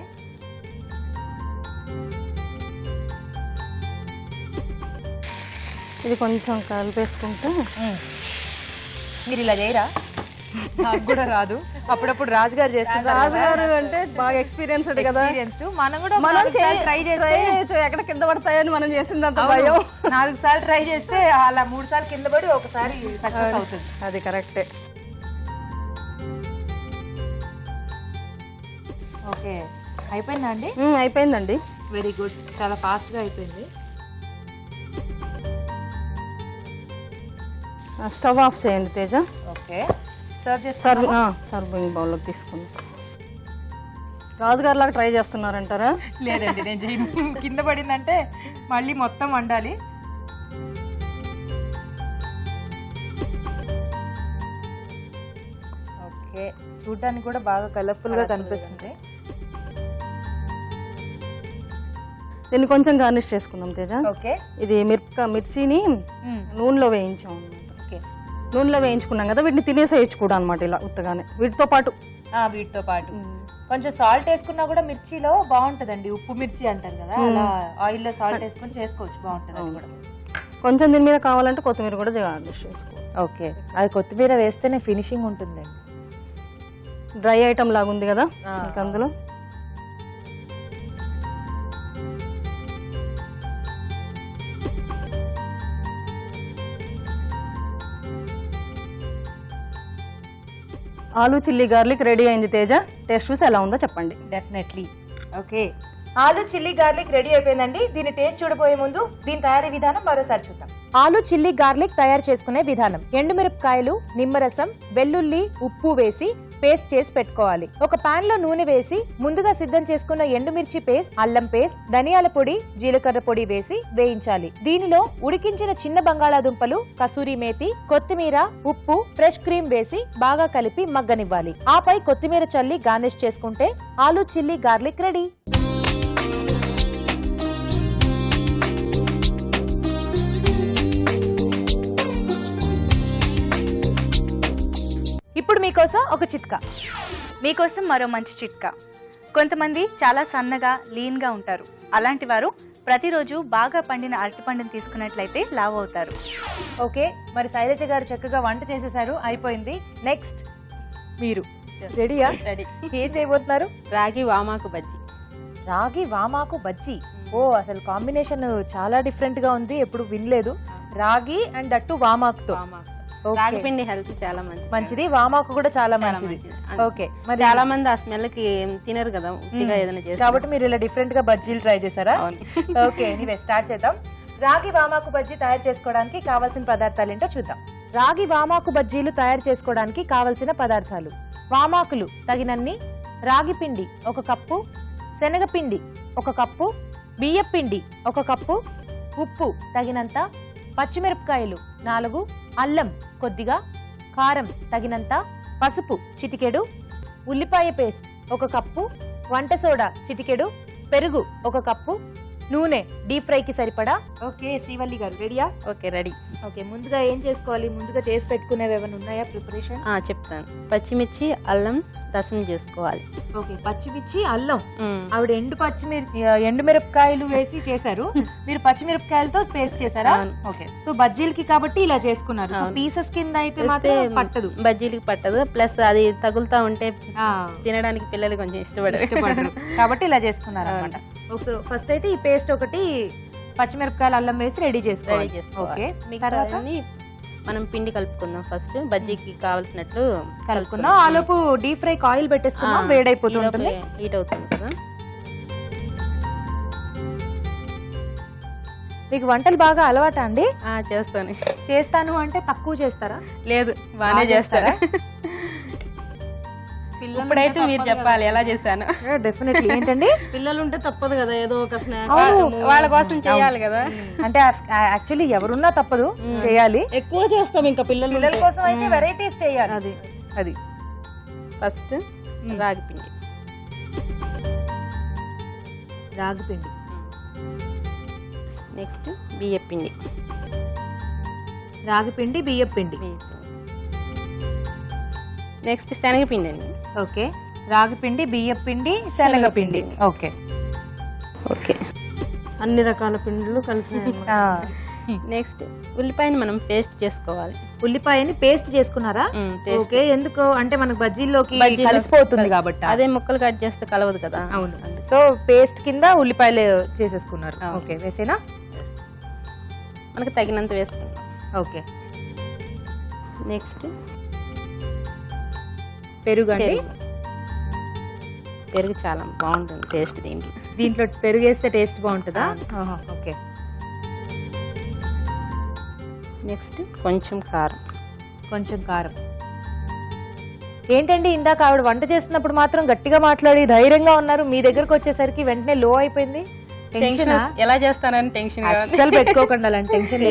ఇది కొంచెం కలిపేసుకుంటే. మీరు ఇలా చేయరా? నాకు కూడా రాదు, అప్పుడప్పుడు రాజుగారు చేస్తారు. రాజుగారు అంటే బాగా ఎక్స్పీరియన్స్ కదా, మనం కూడా ట్రై చేయొచ్చు. ఎక్కడ కింద పడతాయని మనం చేసిందంత భయం. 4 సార్లు ట్రై చేస్తే అలా 3 సార్లు కింద పడి ఒకసారి సక్సెస్ అవుతుంది. అది కరెక్టే. ఓకే, అయిపోయిందా అండి? అయిపోయిందండి. వెరీ గుడ్, చాలా ఫాస్ట్ గా అయిపోయింది. స్టవ్ ఆఫ్ చేయండి తేజ. ఓకే, సర్వింగ్ బౌల్లోకి తీసుకుందాం. రాజుగారు లాగా ట్రై చేస్తున్నారంటారా? లేదండి, నేను చేయను. కింద పడిందంటే మళ్ళీ మొత్తం వండాలి. ఓకే, చూడడానికి కూడా బాగా కలర్ఫుల్ గా కనిపిస్తుంది. దీన్ని కొంచెం గార్నిష్ చేసుకుందాం తేజ. ఓకే, ఇది మిర్చిని నూనెలో వేయించాం అన్నమాట. ఓకే, నూనెలో వేయించుకున్నాం కదా, వీటిని తినేసేయచ్చు కూడా అనమాట ఇలా ఉత్తగానే. వీటితో పాటు కొంచెం సాల్ట్ వేసుకున్నా కూడా మిర్చిలో బాగుంటదండి. ఉప్పు మిర్చి అంటారు కదా, అలా ఆయిల్ లో సాల్ట్ వేసుకొని చేసుకోవచ్చు, బాగుంటది. కొంచెం దీని మీద కావాలంటే కొత్తిమీర కూడా గార్నిష్ చేసుకోవచ్చు. ఓకే, అది కొత్తిమీర వేస్తేనే ఫినిషింగ్ ఉంటుందండి. డ్రై ఐటమ్ లాగా ఉంది కదా, అందులో ఆలు చిల్లీ గార్లిక్ రెడీ అయింది తేజ. టేస్ట్ చూసి ఎలా ఉందో చెప్పండి. డెఫినెట్లీ. ఓకే, ఆలు చిల్లీ గార్లిక్ రెడీ అయిపోయిందండి. దీని టేస్ట్ చూడబోయే ముందు దీని తయారీ విధానం మరోసారి చూద్దాం. ఆలు చిల్లీ గార్లిక్ తయారు చేసుకునే విధానం: ఎండుమిరపకాయలు, నిమ్మరసం, వెల్లుల్లి, ఉప్పు వేసి పేస్ట్ చేసి పెట్టుకోవాలి. ఒక పాన్ లో నూనె వేసి ముందుగా సిద్ధం చేసుకున్న ఎండుమిర్చి పేస్ట్, అల్లం పేస్ట్, ధనియాల పొడి, జీలకర్ర పొడి వేసి వేయించాలి. దీనిలో ఉడికించిన చిన్న బంగాళాదుంపలు, కసూరి మేతి, కొత్తిమీర, ఉప్పు, ఫ్రెష్ క్రీమ్ వేసి బాగా కలిపి మగ్గనివ్వాలి. ఆపై కొత్తిమీర చల్లి గార్నిష్ చేసుకుంటే ఆలు చిల్లీ గార్లిక్ రెడీ. ఇప్పుడు మీకోసం ఒక చిట్కా. మీకోసం మరో మంచి చిట్కా. కొంతమంది చాలా సన్నగా లీన్గా ఉంటారు. అలాంటి వారు ప్రతిరోజు బాగా పండిన అరటిపండుని తీసుకున్నట్లయితే లావు అవుతారు. ఓకే, మరి శైలజ గారు చక్కగా వంట చేసేసారు, అయిపోయింది. నెక్స్ట్ మీరు రెడీయా? రెడీ. ఏం చేయబోతున్నారు? రాగి వామాకు బజ్జీ. రాగి వామాకు బజ్జీ. ఓ, అసలు కాంబినేషన్ చాలా డిఫరెంట్ గా ఉంది, ఎప్పుడు వినలేదు. రాగి అండ్ అట్టు వామాకుతో. వామాకు. Okay. రాగి పిండి హెల్త్ చాలా మంచిది, వామాకు కూడా చాలా మంచిది. ఓకే, మరి చాలా మంది ఆ స్మెల్ కి తినరు కదా, ఉట్టిగా ఏదైనా చేసి. కాబట్టి మీరు ఇలా డిఫరెంట్ గా బజ్జీలు ట్రై చేశారా? అవును. ఓకే, ఎనీవే స్టార్ట్ చేద్దాం. రాగి వామాకు బజ్జీ తయారు చేసుకోవడానికి కావాల్సిన పదార్థాలు ఏంటో చూద్దాం. రాగి వామాకు బజ్జీలు తయారు చేసుకోవడానికి కావలసిన పదార్థాలు: వామాకులు తగినన్ని, రాగి పిండి 1 కప్పు, శనగపిండి 1 కప్పు, బియ్యపిండి 1 కప్పు, ఉప్పు తగినంత, పచ్చిమిరపకాయలు 4, అల్లం కొద్దిగా, కారం తగినంత, పసుపు చిటికెడు, ఉల్లిపాయ పేస్ట్ 1 కప్పు, వంట సోడా చిటికెడు, పెరుగు 1 కప్పు, నూనె డీప్ ఫ్రైకి సరిపడా. ఓకే, శ్రీవల్లి గారు రెడీయా? Okay, ready. ఓకే, ముందుగా ఏం చేసుకోవాలి? ముందుగా చేసి పెట్టుకునేవి ఏమైనా ఉన్నాయా ప్రిపరేషన్? చెప్తాను. పచ్చిమిర్చి, అల్లం రసం చేసుకోవాలి. ఓకే, పచ్చిమిర్చి, అల్లం. ఆవిడ ఎండుమిరపకాయలు వేసి చేశారు, మీరు పచ్చిమిరపకాయలతో పేస్ట్ చేశారా? ఓకే, సో బజ్జీలకి కాబట్టి ఇలా చేసుకున్నారు. పీసెస్ కింద అయితే మాత్రం పట్టదు, బజ్జీలకి పట్టదు. ప్లస్ అది తగులుతా ఉంటే తినడానికి పిల్లలు కొంచెం ఇష్టపడరు కాబట్టి ఇలా చేసుకున్నారు అనమాట. ఫస్ట్ అయితే ఈ పేస్ట్ ఒకటి పచ్చిమిరపకాయలు, అల్లం వేసి రెడీ చేసుకోవాలి. ఓకే, తర్వాత మనం పిండి కలుపుకుందాం. ఫస్ట్ బజ్జీకి కావాల్సినట్లు కలుపుకుందాం. ఆలోపు డీప్ ఫ్రై ఆయిల్ పెట్టేసుకుందాం, వేడైపోతుంది, హీట్ అవుతుంది కదా. మీకు వంటలు బాగా అలవాటా అండి? చేస్తాను అంటే తక్కువ చేస్తారా? లేదు, బాగానే చేస్తారా? ఇప్పుడైతే మీరు చెప్పాలి ఎలా చేశాను. డెఫినెట్లీ. ఏంటండి? పిల్లలు ఉంటే తప్పదు కదా, ఏదో ఒక స్నాక్ వాళ్ళ కోసం చేయాలి కదా. అంటే యాక్చువల్లీ ఎవరున్నా తప్పదు, చేయాలి. ఎక్కువ చేస్తాం ఇంకా పిల్లల కోసం అయితే వెరైటీస్ చేయాలి. అది ఫస్ట్ రాగి పిండి, నెక్స్ట్ బియ్యపిండి, రాగిపిండి, బియ్యపిండి, నెక్స్ట్ శనగపిండి అండి. ఓకే, రాగిపిండి, బియ్యపిండి, శనగపిండి. ఓకే ఓకే, అన్ని రకాల పిండిలు కలిసి. నెక్స్ట్ ఉల్లిపాయని మనం పేస్ట్ చేసుకోవాలి. ఉల్లిపాయని పేస్ట్ చేసుకున్నారా? ఓకే, ఎందుకు అంటే మనకు బజ్జీల్లోకి కలిసిపోతుంది కాబట్టి. అదే ముక్కలు కట్ చేస్తే కలవదు కదా. అవును, సో పేస్ట్ కింద ఉల్లిపాయలు చేసేసుకున్నారు. ఓకే, వేసేనా? మనకు తగినంత వేసుకున్నాం. ఓకే, నెక్స్ట్ పెరుగు అండి. పెరుగు చాలా బాగుంటుంది టేస్ట్. దీంట్లో పెరుగు వేస్తే టేస్ట్ బాగుంటుందా? ఓకే, నెక్స్ట్ కొంచెం కారం. ఏంటండి ఇందాక ఆవిడ వంట చేస్తున్నప్పుడు మాత్రం గట్టిగా మాట్లాడి ధైర్యంగా ఉన్నారు, మీ దగ్గరకు వచ్చేసరికి వెంటనే లో అయిపోయింది. ఎలా చేస్తానని టెన్షన్ అసలు పెట్టుకోకుండా అలాంటి టెన్షన్.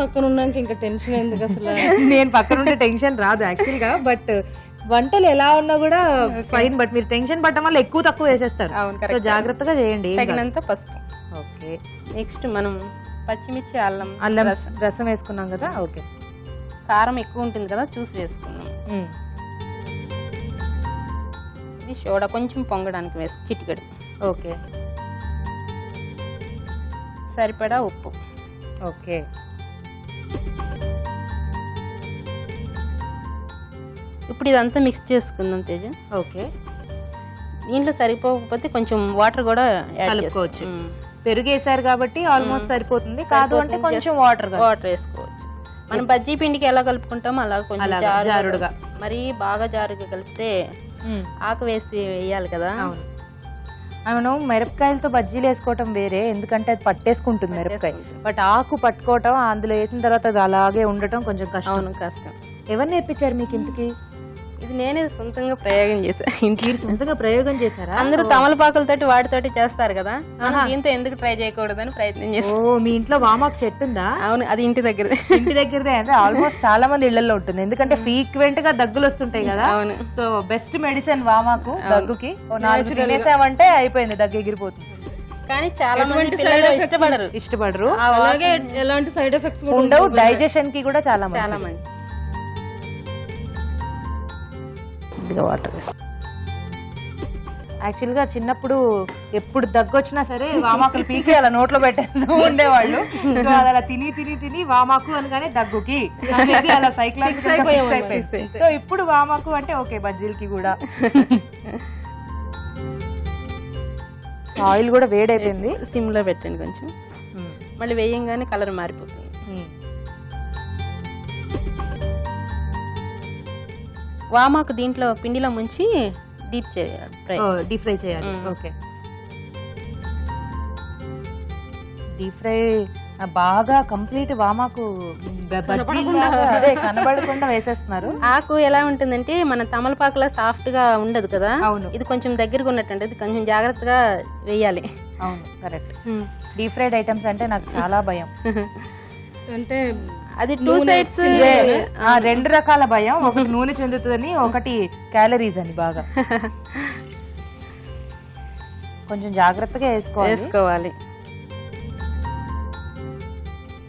పక్కన ఉన్నాక ఇంకా టెన్షన్ ఎందుకు అసలు? నేను పక్కన ఉంటే టెన్షన్ రాదు యాక్చువల్ గా, బట్ వంటలు ఎలా ఉన్నా కూడా ఫైన్. బట్ మీరు టెన్షన్ పడటం వల్ల ఎక్కువ తక్కువ వేసేస్తారు. సో జాగ్రత్తగా చేయండి. తగినంత పసుపు. ఓకే, నెక్స్ట్ మనం పచ్చిమిర్చి, అల్లం రసం వేసుకున్నాం కదా. ఓకే, కారం ఎక్కువ ఉంటుంది కదా, చూసి వేసుకున్నాం. ఇది సోడా కొంచెం పొంగడానికి వేసి చిటికెడు. ఓకే, సరిపడా ఉప్పు. ఓకే, ఇప్పుడు ఇదంతా మిక్స్ చేసుకుందాం తేజ. ఓకే, దీంట్లో సరిపోకపోతే కొంచెం వాటర్ కూడా కలుపుకోవచ్చు. పెరుగు వేసారు కాబట్టి ఆల్మోస్ట్ సరిపోతుంది. కాదు అంటే కొంచెం వాటర్ వేసుకోవచ్చు. మనం బజ్జీ పిండికి ఎలా కలుపుకుంటామో అలా కొంచెం జారుడుగా మరీ బాగా జారుగా కలిపితే ఆకు వేసి వేయాలి కదా. అవును. మనం మిరపకాయలతో బజ్జీలు వేసుకోవటం వేరే, ఎందుకంటే అది పట్టేసుకుంటుంది మిరపకాయ. బట్ ఆకు పట్టుకోవటం, అందులో వేసిన తర్వాత అది అలాగే ఉండటం కొంచెం కష్టం. అవును, కష్టం. ఎవరు నేర్పించారు మీకు ఇంతకి? ఇది నేనే సొంతంగా ప్రయోగం చేశాను. మీరు సొంతంగా ప్రయోగం చేశారా? అందరూ తమలపాకులతోటి వాటితోటి చేస్తారు కదా, మనం దీంతో ఎందుకు ట్రై చేయకూడదని ప్రయత్నం చేస్తాను. ఓ, మీ ఇంట్లో వామాకు చెట్టు ఉందా? అవును, అది ఇంటి దగ్గర. ఇంటి దగ్గరదే అంటే ఆల్మోస్ట్ చాలా మంది ఇళ్లలో ఉంటుంది, ఎందుకంటే ఫ్రీక్వెంట్ గా దగ్గులు వస్తుంటాయి కదా. అవును. సో బెస్ట్ మెడిసిన్ వామాకు దగ్గుకి. 4 తినేసామంటే అయిపోయింది, దగ్గు ఎగిరిపోతుంది. కానీ చాలా మంది పిల్లలు ఇష్టపడరు. అలాగే ఎలాంటి సైడ్ ఎఫెక్ట్స్ ఉండవు, డైజెషన్ కి కూడా చాలా చాలా మంది. వాటర్ యాక్చువల్ గా చిన్నప్పుడు ఎప్పుడు దగ్గు వచ్చినా సరే వామాకులు పీకి అలా నోట్లో పెట్టేస్తూ ఉండేవాళ్ళు. సో అది అలా తిని తిని తిని వామాకు అనగానే దగ్గుకి అనేది అలా సైక్లాజికల్ అయిపోయింది. సో ఇప్పుడు వామాకు అంటే ఓకే, బజ్జీలకి కూడా. ఆయిల్ కూడా వేడైపోయింది, సిమ్ లో పెట్టండి కొంచెం. మళ్ళీ వేయంగానే కలర్ మారిపోతుంది. వామాకు దీంట్లో పిండిలో ముంచి డీప్ ఫ్రై చేయాలి. ఓకే, డీప్ ఫ్రై బాగా కంప్లీట్ వామాకు కనబడకుండా వేసేస్తున్నారు. ఆకు ఎలా ఉంటుందంటే మన తమలపాకులా సాఫ్ట్ గా ఉండదు కదా. అవును, ఇది కొంచెం దగ్గరగా ఉన్నట్టు, ఇది కొంచెం జాగ్రత్తగా వేయాలి. అవును, కరెక్ట్. డీప్ ఫ్రైడ్ ఐటమ్స్ అంటే నాకు చాలా భయం. అంటే అది 2 sides 2 రకాల భయం. ఒకటి నూనె చెందుతుందని, ఒకటి క్యాలరీస్ అని. బాగా కొంచెం జాగ్రత్తగా వేసుకోవాలి.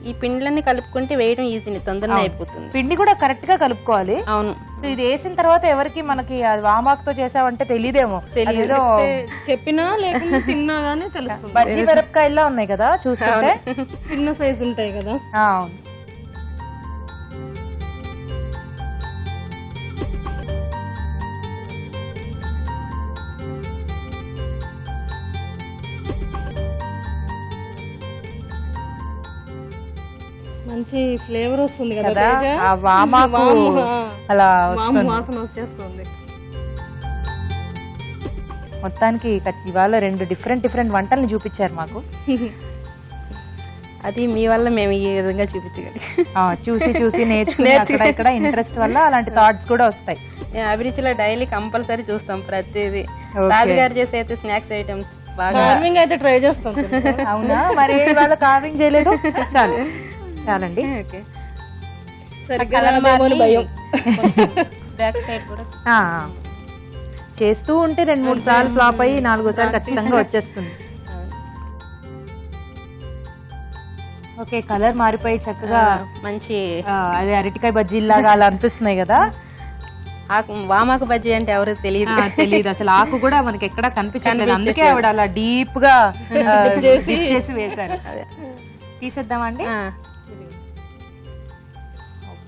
ఈ పిండిలన్నీ కలుపుకుంటే వేయడం ఈజీ, తొందరగా అయిపోతుంది. పిండి కూడా కరెక్ట్ గా కలుపుకోవాలి. అవును. ఇది వేసిన తర్వాత ఎవరికి మనకి వామాకుతో చేసావంటే తెలియదేమో, ఏదో చెప్పినా లేకుండా తిన్నా గానీ తెలుస్తుంది. బజ్జీ మిరపకాయల్లో ఉన్నాయి కదా చూస్తుంటే, చిన్న సైజు ఉంటాయి కదా. అవును. మంచి ఫ్లేవర్ వస్తుంది కదా, కదా ఆ వామాకు అలా వాసన వచ్చేస్తుంది. మొత్తానికి ఇవాళ 2 డిఫరెంట్ వంటల్ని చూపించారు మాకు. అది మీ వల్ల మేము ఈ విధంగా చూపించగలిగాం. చూసి నేర్చుకుని ఇక్కడ ఇంట్రెస్ట్ వల్ల అలాంటి థాట్స్ కూడా వస్తాయి. అభిరుచిలో డైలీ కంపల్సరీ చూస్తాం ప్రతిదీ. రాజుగారు చేసే అయితే స్నాక్స్ ఐటమ్స్ బాగా కార్వింగ్ అయితే ట్రై చేస్తాం. అవునా, మరి వాళ్ళ కార్వింగ్ చేయలేదు. చాలండి. బ్యాక్ సైడ్ కూడా చేస్తూ ఉంటే 2-3 సార్లు ఫ్లాప్ అయ్యి 4వ సారి ఖచ్చితంగా వచ్చేస్తుంది. ఓకే, కలర్ మారిపోయి చక్కగా మంచి అదే అరటికాయ బజ్జీలాగా అలా అనిపిస్తున్నాయి కదా. వామాకు బజ్జీ అంటే ఎవరికి తెలియదు అసలు. ఆకు కూడా మనకి ఎక్కడా కనిపించలేదు, అందుకే ఆవిడ అలా డీప్ గా చేసి వేశారు. తీసేద్దామండి.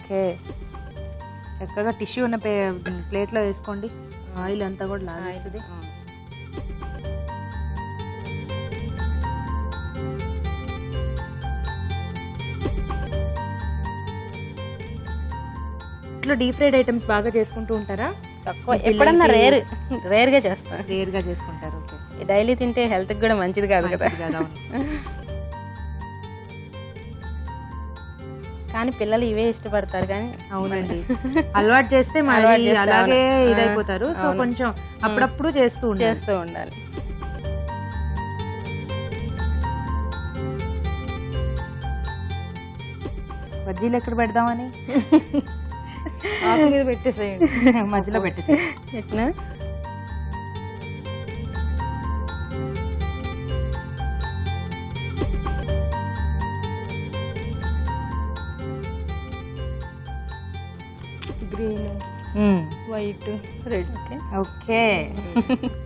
ఓకే, చక్కగా టిష్యూ ఉన్న ప్లేట్ లో వేసుకోండి. ఆయిల్ అంతా కూడా లాగేస్తుంది. డీప్ ఫ్రైడ్ ఐటమ్స్ బాగా చేసుకుంటూ ఉంటారా? తక్కువ, ఎప్పుడన్నా రేర్ గా చేస్తాం. రేర్ గా చేసుకుంటారు. ఓకే, డైలీ తింటే హెల్త్ కూడా మంచిది కాదు కదా. కానీ పిల్లలు ఇవే ఇష్టపడతారు. కానీ అవునండి, అలవాటు చేస్తే మరి అలాగే ఇదైపోతారు. సో కొంచెం అప్పుడప్పుడు చేస్తూ ఉండాలి. బజ్జీలు ఎక్కడ పెడదామని మీద పెట్టేసేయండి, మధ్యలో పెట్టేసేయండి. Green, white, red. ఓకే,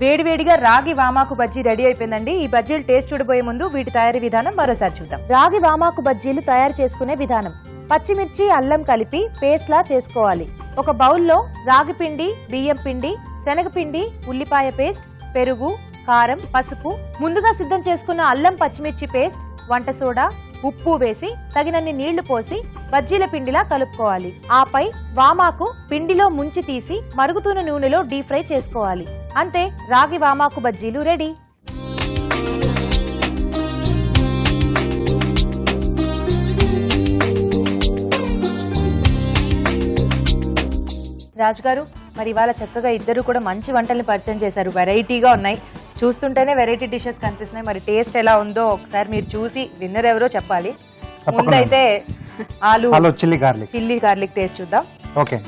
వేడివేడిగా రాగి వామాకు బజ్జీ రెడీ అయిపోయిందండి. ఈ బజ్జీలు టేస్ట్ చూడబోయే ముందు వీటి తయారీ విధానం మరోసారి చూద్దాం. రాగి వామాకు బజ్జీలు తయారు చేసుకునే విధానం: పచ్చిమిర్చి, అల్లం కలిపి పేస్ట్ లా చేసుకోవాలి. ఒక బౌల్లో రాగి పిండి, బియ్యం పిండి, శనగపిండి, ఉల్లిపాయ పేస్ట్, పెరుగు, కారం, పసుపు, ముందుగా సిద్ధం చేసుకున్న అల్లం పచ్చిమిర్చి పేస్ట్, వంట సోడా, ఉప్పు వేసి తగినన్ని నీళ్లు పోసి బజ్జీల పిండిలా కలుపుకోవాలి. ఆపై వామాకు పిండిలో ముంచి తీసి మరుగుతున్న నూనెలో డీప్ ఫ్రై చేసుకోవాలి. అంతే, రాగి వామాకు బజ్జీలు రెడీ. రాజు గారు, మరి ఇవాళ చక్కగా ఇద్దరు కూడా మంచి వంటల్ని పరిచయం చేశారు. వెరైటీగా ఉన్నాయి, చూస్తుంటేనే వెరైటీ డిషెస్ కనిపిస్తున్నాయి. మరి టేస్ట్ ఎలా ఉందో ఒకసారి మీరు చూసి విన్నర్ ఎవరో చెప్పాలి. ముందైతే ఆలు చిల్లీ గార్లిక్ టేస్ట్ చూద్దాం. ఓకే,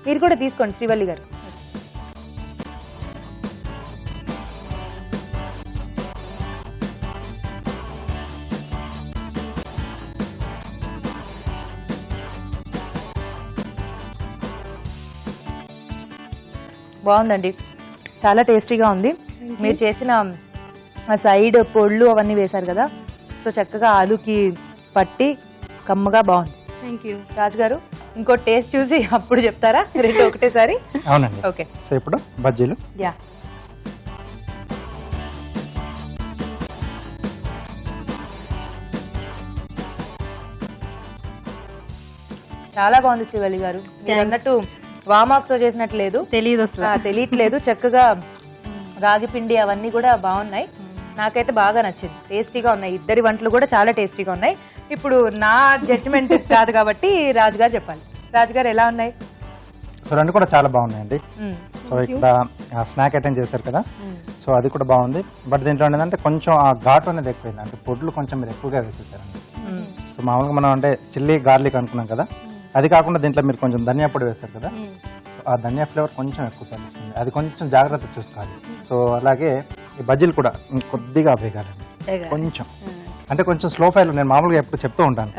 మీరు కూడా తీసుకోండి శ్రీవల్లి గారు. బాగుందండి, చాలా టేస్టీగా ఉంది. మీరు చేసిన ఆ సైడ్ పొళ్ళు అవన్నీ వేశారు కదా, సో చక్కగా ఆలుకి పట్టి కమ్మగా బాగుంది. Thank you. రాజు గారు, ఇంకో టేస్ట్ చూసి అప్పుడు చెప్తారా? రెండు ఒకటేసారి. అవునండి. ఓకే, సో ఇప్పుడు బజ్జీలు. యా, చాలా బాగుంది శ్రీవల్లి గారు. మీరు అన్నట్టు వామాకుతో చేసినట్టు లేదు, తెలియదు అసలు, తెలియట్లేదు. చక్కగా రాగి పిండి అవన్నీ కూడా బాగున్నాయి. నాకైతే బాగా నచ్చింది, టేస్టీగా ఉన్నాయి. ఇద్దరి వంటలు కూడా చాలా టేస్టీగా ఉన్నాయి. ఇప్పుడు నా జడ్జిమెంట్ కాదు కాబట్టి రాజుగారు చెప్పాలి. రాజుగారు ఎలా ఉన్నాయి? సో రెండు కూడా చాలా బాగున్నాయండి. సో ఇక్కడ స్నాక్ ఐటమ్ చేశారు కదా, సో అది కూడా బాగుంది. బట్ దీంట్లో ఏంటంటే కొంచెం ఆ ఘాటు అనేది ఎక్కువైంది, అంటే పొడ్లు కొంచెం మీరు ఎక్కువగా వేసేసారండి. సో మామూలుగా మనం అంటే చిల్లీ గార్లిక్ అనుకున్నాం కదా, అది కాకుండా దీంట్లో మీరు కొంచెం ధనియా పొడి వేస్తారు కదా, సో ఆ ధనియా ఫ్లేవర్ కొంచెం ఎక్కువ తెలుస్తుంది, అది కొంచెం జాగ్రత్త చూసుకోవాలి. సో అలాగే ఈ బజ్జీలు కూడా కొద్దిగా వేగాలండి, కొంచెం అంటే కొంచెం స్లో ఫైర్. నేను మామూలుగా ఎప్పుడు చెప్తూ ఉంటాను,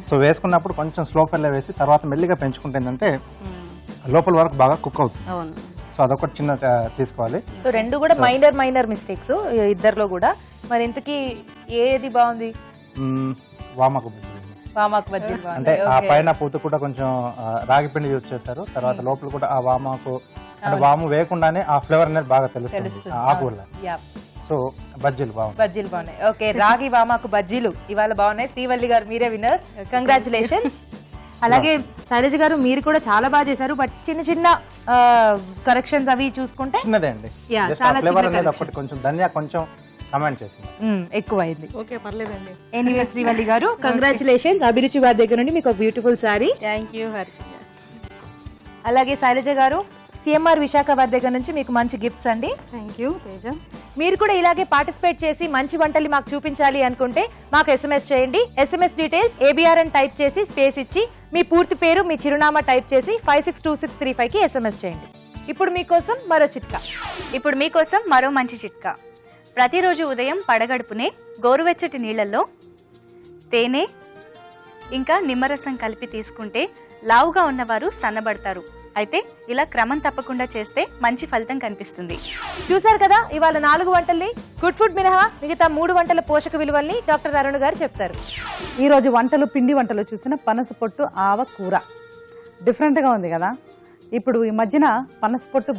సో వేసుకున్నప్పుడు కొంచెం స్లో ఫైర్లో వేసి తర్వాత మెల్లిగా పెంచుకుంటే ఏంటంటే లోపల వరకు బాగా కుక్ అవుతుంది. సో అదొకటి చిన్న తీసుకోవాలి. సో రెండు కూడా మైనర్ మిస్టేక్స్ ఇద్దరిలో కూడా. మరి ఇంతకీ ఏది బాగుంది? వామాకు బజ్జీ. వామాకు బజ్జీ అంటే ఆ పైన పూత కూడా కొంచెం రాగి పిండి యూజ్ చేస్తారు, తర్వాత లోపల కూడా ఆ వామాకు అంటే వాము వేయకుండానే ఆ ఫ్లేవర్ అనేది బాగా తెలుస్తుంది ఆకు వల్ల. సో బజ్జీలు బాగున్నాయి. ఓకే, రాగి వామాకు బజ్జీలు ఇవాళ బాగున్నాయి. శ్రీవల్లి గారు, మీరే విన్నర్, కంగ్రాచులేషన్స్. అలాగే శైలజ గారు, మీరు కూడా చాలా బాగా చేశారు. బట్ చిన్న కరెక్షన్స్ అవి చూసుకుంటే చిన్నదే అండి, ఫ్లేవర్ అనేది అప్పటి కొంచెం ధనియా కొంచెం కమెంట్ చేసింది, ఎక్కువైంది. ఓకే, పర్లేదండి. ఎనీవే శ్రీవల్లి గారు, కంగ్రాచులేషన్స్. అభిరుచి వారి దగ్గర నుండి మీకు ఒక beautiful sorry. Thank you Harsha. అలాగే శైలజ గారు, సిఎంఆర్ విశాఖ వారి దగ్గర నుంచి మీకు మంచి గిఫ్ట్స్ అండి. Thank you Teja. మీరు కూడా ఇలాగే పార్టిసిపేట్ చేసి మంచి వంటలు మాకు చూపించాలి అనుకుంటే మాకు SMS చేయండి. SMS డీటెయిల్స్ ABR అని టైప్ చేసి స్పేస్ ఇచ్చి మీ పూర్తి పేరు, మీ చిరునామా టైప్ చేసి 562635కి SMS చేయండి. ఇప్పుడు మీకోసం మరో మంచి చిట్కా. ప్రతిరోజు ఉదయం పడగడుపునే గోరువెచ్చటి నీళ్లలో తేనె ఇంకా నిమ్మరసం కలిపి తీసుకుంటే లావుగా ఉన్నవారు సన్నబడతారు. అయితే ఇలా క్రమం తప్పకుండా చేస్తే మంచి ఫలితం కనిపిస్తుంది. చూసారు కదా, ఇవాళ 4 వంటల్ని గుడ్ ఫుడ్ మినహా మిగతా 3 వంటల పోషక విలువల్ని డాక్టర్ అరుణ్ గారు చెప్తారు. ఈ రోజు వంటలు, పిండి వంటలు చూసిన పనస పొట్టు ఆవ కూర డిఫరెంట్గా ఉంది కదా. ఇప్పుడు ఈ మధ్యన పనస పొట్టు,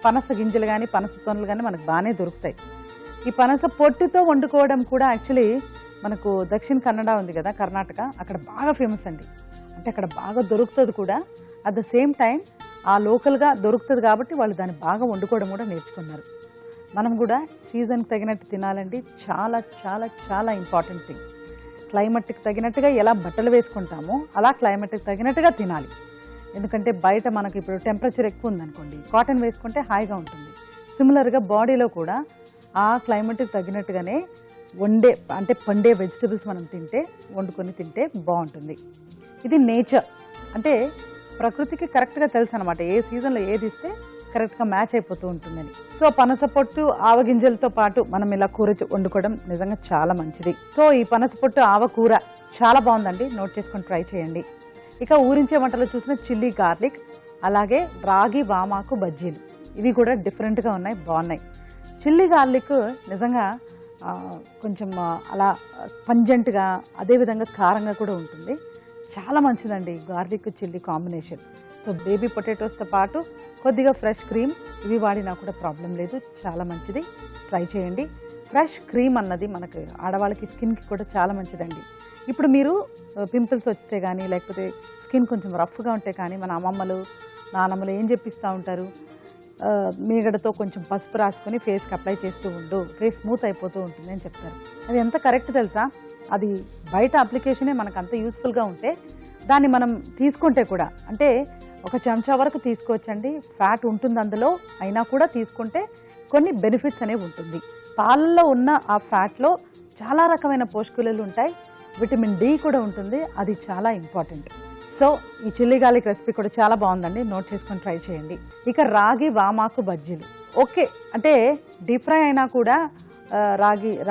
పనస గింజలు కానీ పనస తొనలు కానీ మనకు బాగానే దొరుకుతాయి. ఈ పనస పొట్టుతో వండుకోవడం కూడా యాక్చువల్లీ మనకు దక్షిణ కన్నడ ఉంది కదా, కర్ణాటక, అక్కడ బాగా ఫేమస్ అండి. అంటే అక్కడ బాగా దొరుకుతుంది కూడా, అట్ ద సేమ్ టైం ఆ లోకల్గా దొరుకుతుంది కాబట్టి వాళ్ళు దాన్ని బాగా వండుకోవడం కూడా నేర్చుకున్నారు. మనం కూడా సీజన్కి తగినట్టు తినాలండి, చాలా చాలా చాలా ఇంపార్టెంట్ థింగ్. క్లైమేట్కి తగినట్టుగా ఎలా బట్టలు వేసుకుంటామో అలా క్లైమేట్కి తగినట్టుగా తినాలి. ఎందుకంటే బయట మనకి ఇప్పుడు టెంపరేచర్ ఎక్కువ ఉందనుకోండి, కాటన్ వేసుకుంటే హాయిగా ఉంటుంది. సిమిలర్గా బాడీలో కూడా ఆ క్లైమేట్కి తగినట్టుగానే పండే వెజిటబుల్స్ మనం వండుకొని తింటే బాగుంటుంది. ఇది నేచర్, అంటే ప్రకృతికి కరెక్ట్గా తెలుసు అనమాట, ఏ సీజన్లో ఏది ఇస్తే కరెక్ట్గా మ్యాచ్ అయిపోతూ ఉంటుందని. సో పనస పొట్టు ఆవగింజలతో పాటు మనం ఇలా కూర వండుకోవడం నిజంగా చాలా మంచిది. సో ఈ పనస పొట్టు ఆవ కూర చాలా బాగుందండి, నోట్ చేసుకొని ట్రై చేయండి. ఇక ఊరించే వంటలు చూసిన చిల్లీ గార్లిక్, అలాగే రాగి వామాకు బజ్జీలు, ఇవి కూడా డిఫరెంట్గా ఉన్నాయి, బాగున్నాయి. చిల్లీ గార్లిక్ నిజంగా కొంచెం అలా పంజెంట్గా, అదేవిధంగా కారంగా కూడా ఉంటుంది. చాలా మంచిదండి garlic chilli combination. So baby పొటాటోస్తో పాటు కొద్దిగా ఫ్రెష్ క్రీమ్ ఇవి వాడినా కూడా ప్రాబ్లం లేదు, చాలా మంచిది, ట్రై చేయండి. ఫ్రెష్ క్రీమ్ అన్నది మనకు ఆడవాళ్ళకి స్కిన్కి కూడా చాలా మంచిదండి. ఇప్పుడు మీరు పింపుల్స్ వస్తే కానీ లేకపోతే స్కిన్ కొంచెం రఫ్గా ఉంటే కానీ మన అమ్మమ్మలు నానమ్మలు ఏం చెప్పిస్తూ ఉంటారు, మీగడతో కొంచెం పసుపు రాసుకొని ఫేస్కి అప్లై చేస్తూ ఉండు, ఫేస్ స్మూత్ అయిపోతూ ఉంటుంది అని చెప్తారు. అది ఎంత కరెక్ట్ తెలుసా? అది బయట అప్లికేషనే మనకు అంత యూస్ఫుల్గా ఉంటే దాన్ని మనం తీసుకుంటే కూడా, అంటే ఒక చెంచా వరకు తీసుకోవచ్చండి, ఫ్యాట్ ఉంటుంది అందులో, అయినా కూడా తీసుకుంటే కొన్ని బెనిఫిట్స్ అనేవి ఉంటుంది. పాలల్లో ఉన్న ఆ ఫ్యాట్లో చాలా రకమైన పోషకాలు ఉంటాయి, విటమిన్ డి కూడా ఉంటుంది, అది చాలా ఇంపార్టెంట్. సో ఈ చిల్లీ గార్లిక్ రెసిపీ కూడా చాలా బాగుందండి, నోట్ చేసుకొని ట్రై చేయండి. ఇక రాగి వామాకు బజ్జీలు, ఓకే అంటే డీప్ ఫ్రై అయినా కూడా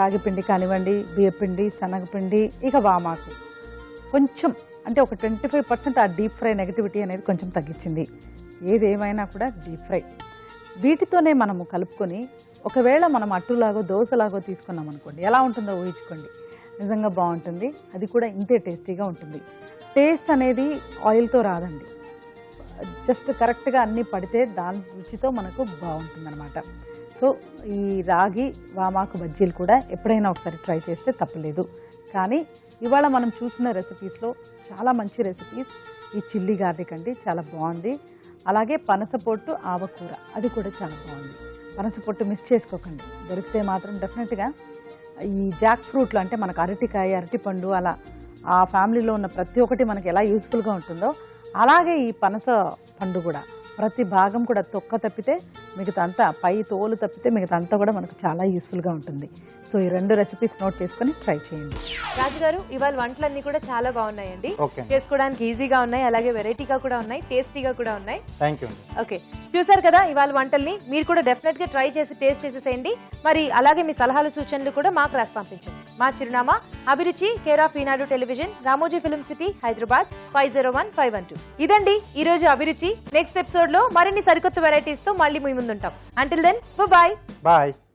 రాగి పిండి కానివ్వండి, బియ్యపిండి, శనగపిండి, ఇక వామాకు కొంచెం అంటే ఒక 25% ఆ డీప్ ఫ్రై నెగటివిటీ అనేది కొంచెం తగ్గించింది. ఏదేమైనా కూడా డీప్ ఫ్రై వీటితోనే మనము కలుపుకొని ఒకవేళ మనం అట్టులాగో దోశలాగో తీసుకున్నాం అనుకోండి, ఎలా ఉంటుందో ఊహించుకోండి, నిజంగా బాగుంటుంది. అది కూడా ఇంతే టేస్టీగా ఉంటుంది. టేస్ట్ అనేది ఆయిల్తో రాదండి, జస్ట్ కరెక్ట్గా అన్నీ పడితే దాని రుచితో మనకు బాగుంటుంది అనమాట. సో ఈ రాగి వామాకు బజ్జీలు కూడా ఎప్పుడైనా ఒకసారి ట్రై చేస్తే తప్పలేదు. కానీ ఇవాళ మనం చూసిన రెసిపీస్లో చాలా మంచి రెసిపీస్ ఈ చిల్లీ గార్లిక్ అండి, చాలా బాగుంది. అలాగే పనసపొట్టు ఆవకూర, అది కూడా చాలా బాగుంది. పనసపొట్టు మిస్ చేసుకోకండి, దొరికితే మాత్రం డెఫినెట్గా ఈ జాక్ ఫ్రూట్లు అంటే మనకు అరటికాయ, అరటిపండు, అలా ఆ ఫ్యామిలీలో ఉన్న ప్రతి ఒక్కటి మనకి ఎలా యూస్ఫుల్గా ఉంటుందో అలాగే ఈ పనస పండు కూడా ప్రతి భాగం కూడా తొక్క తప్పితే మిగతా అంతా, పై తోలు తప్పితే మిగతా అంతా కూడా మనకు చాలా యూస్ఫుల్గా ఉంటుంది. సో ఈ 2 రెసిపీస్ నోట్ చేసుకొని ట్రై చేయండి. రాజుగారు ఇవాళ వంటలన్నీ కూడా చాలా బాగున్నాయండి, ఓకే. చేసుకోవడానికి ఈజీగా ఉన్నాయి, అలాగే వెరైటీగా కూడా ఉన్నాయి, టేస్టీగా కూడా ఉన్నాయి. థ్యాంక్ యూ అండి. ఓకే, చూసారు కదా ఇవాళ వంటల్ని, మీరు కూడా డెఫినెట్ గా ట్రై చేసి టేస్ట్ చేసేసేయండి. మరి అలాగే మీ సలహాలు సూచనలు కూడా మాకు రాసి పంపించండి. మా చిరునామా అభిరుచి, care of Eenadu television, Ramoji film city, Hyderabad 501512. ఇదండి ఈ రోజు అభిరుచి. నెక్స్ట్ ఎపిసోడ్ లో మరిన్ని సరికొత్త వెరైటీస్ తో మళ్ళీ మీ ముందుంటాం. Until then bye. బాయ్.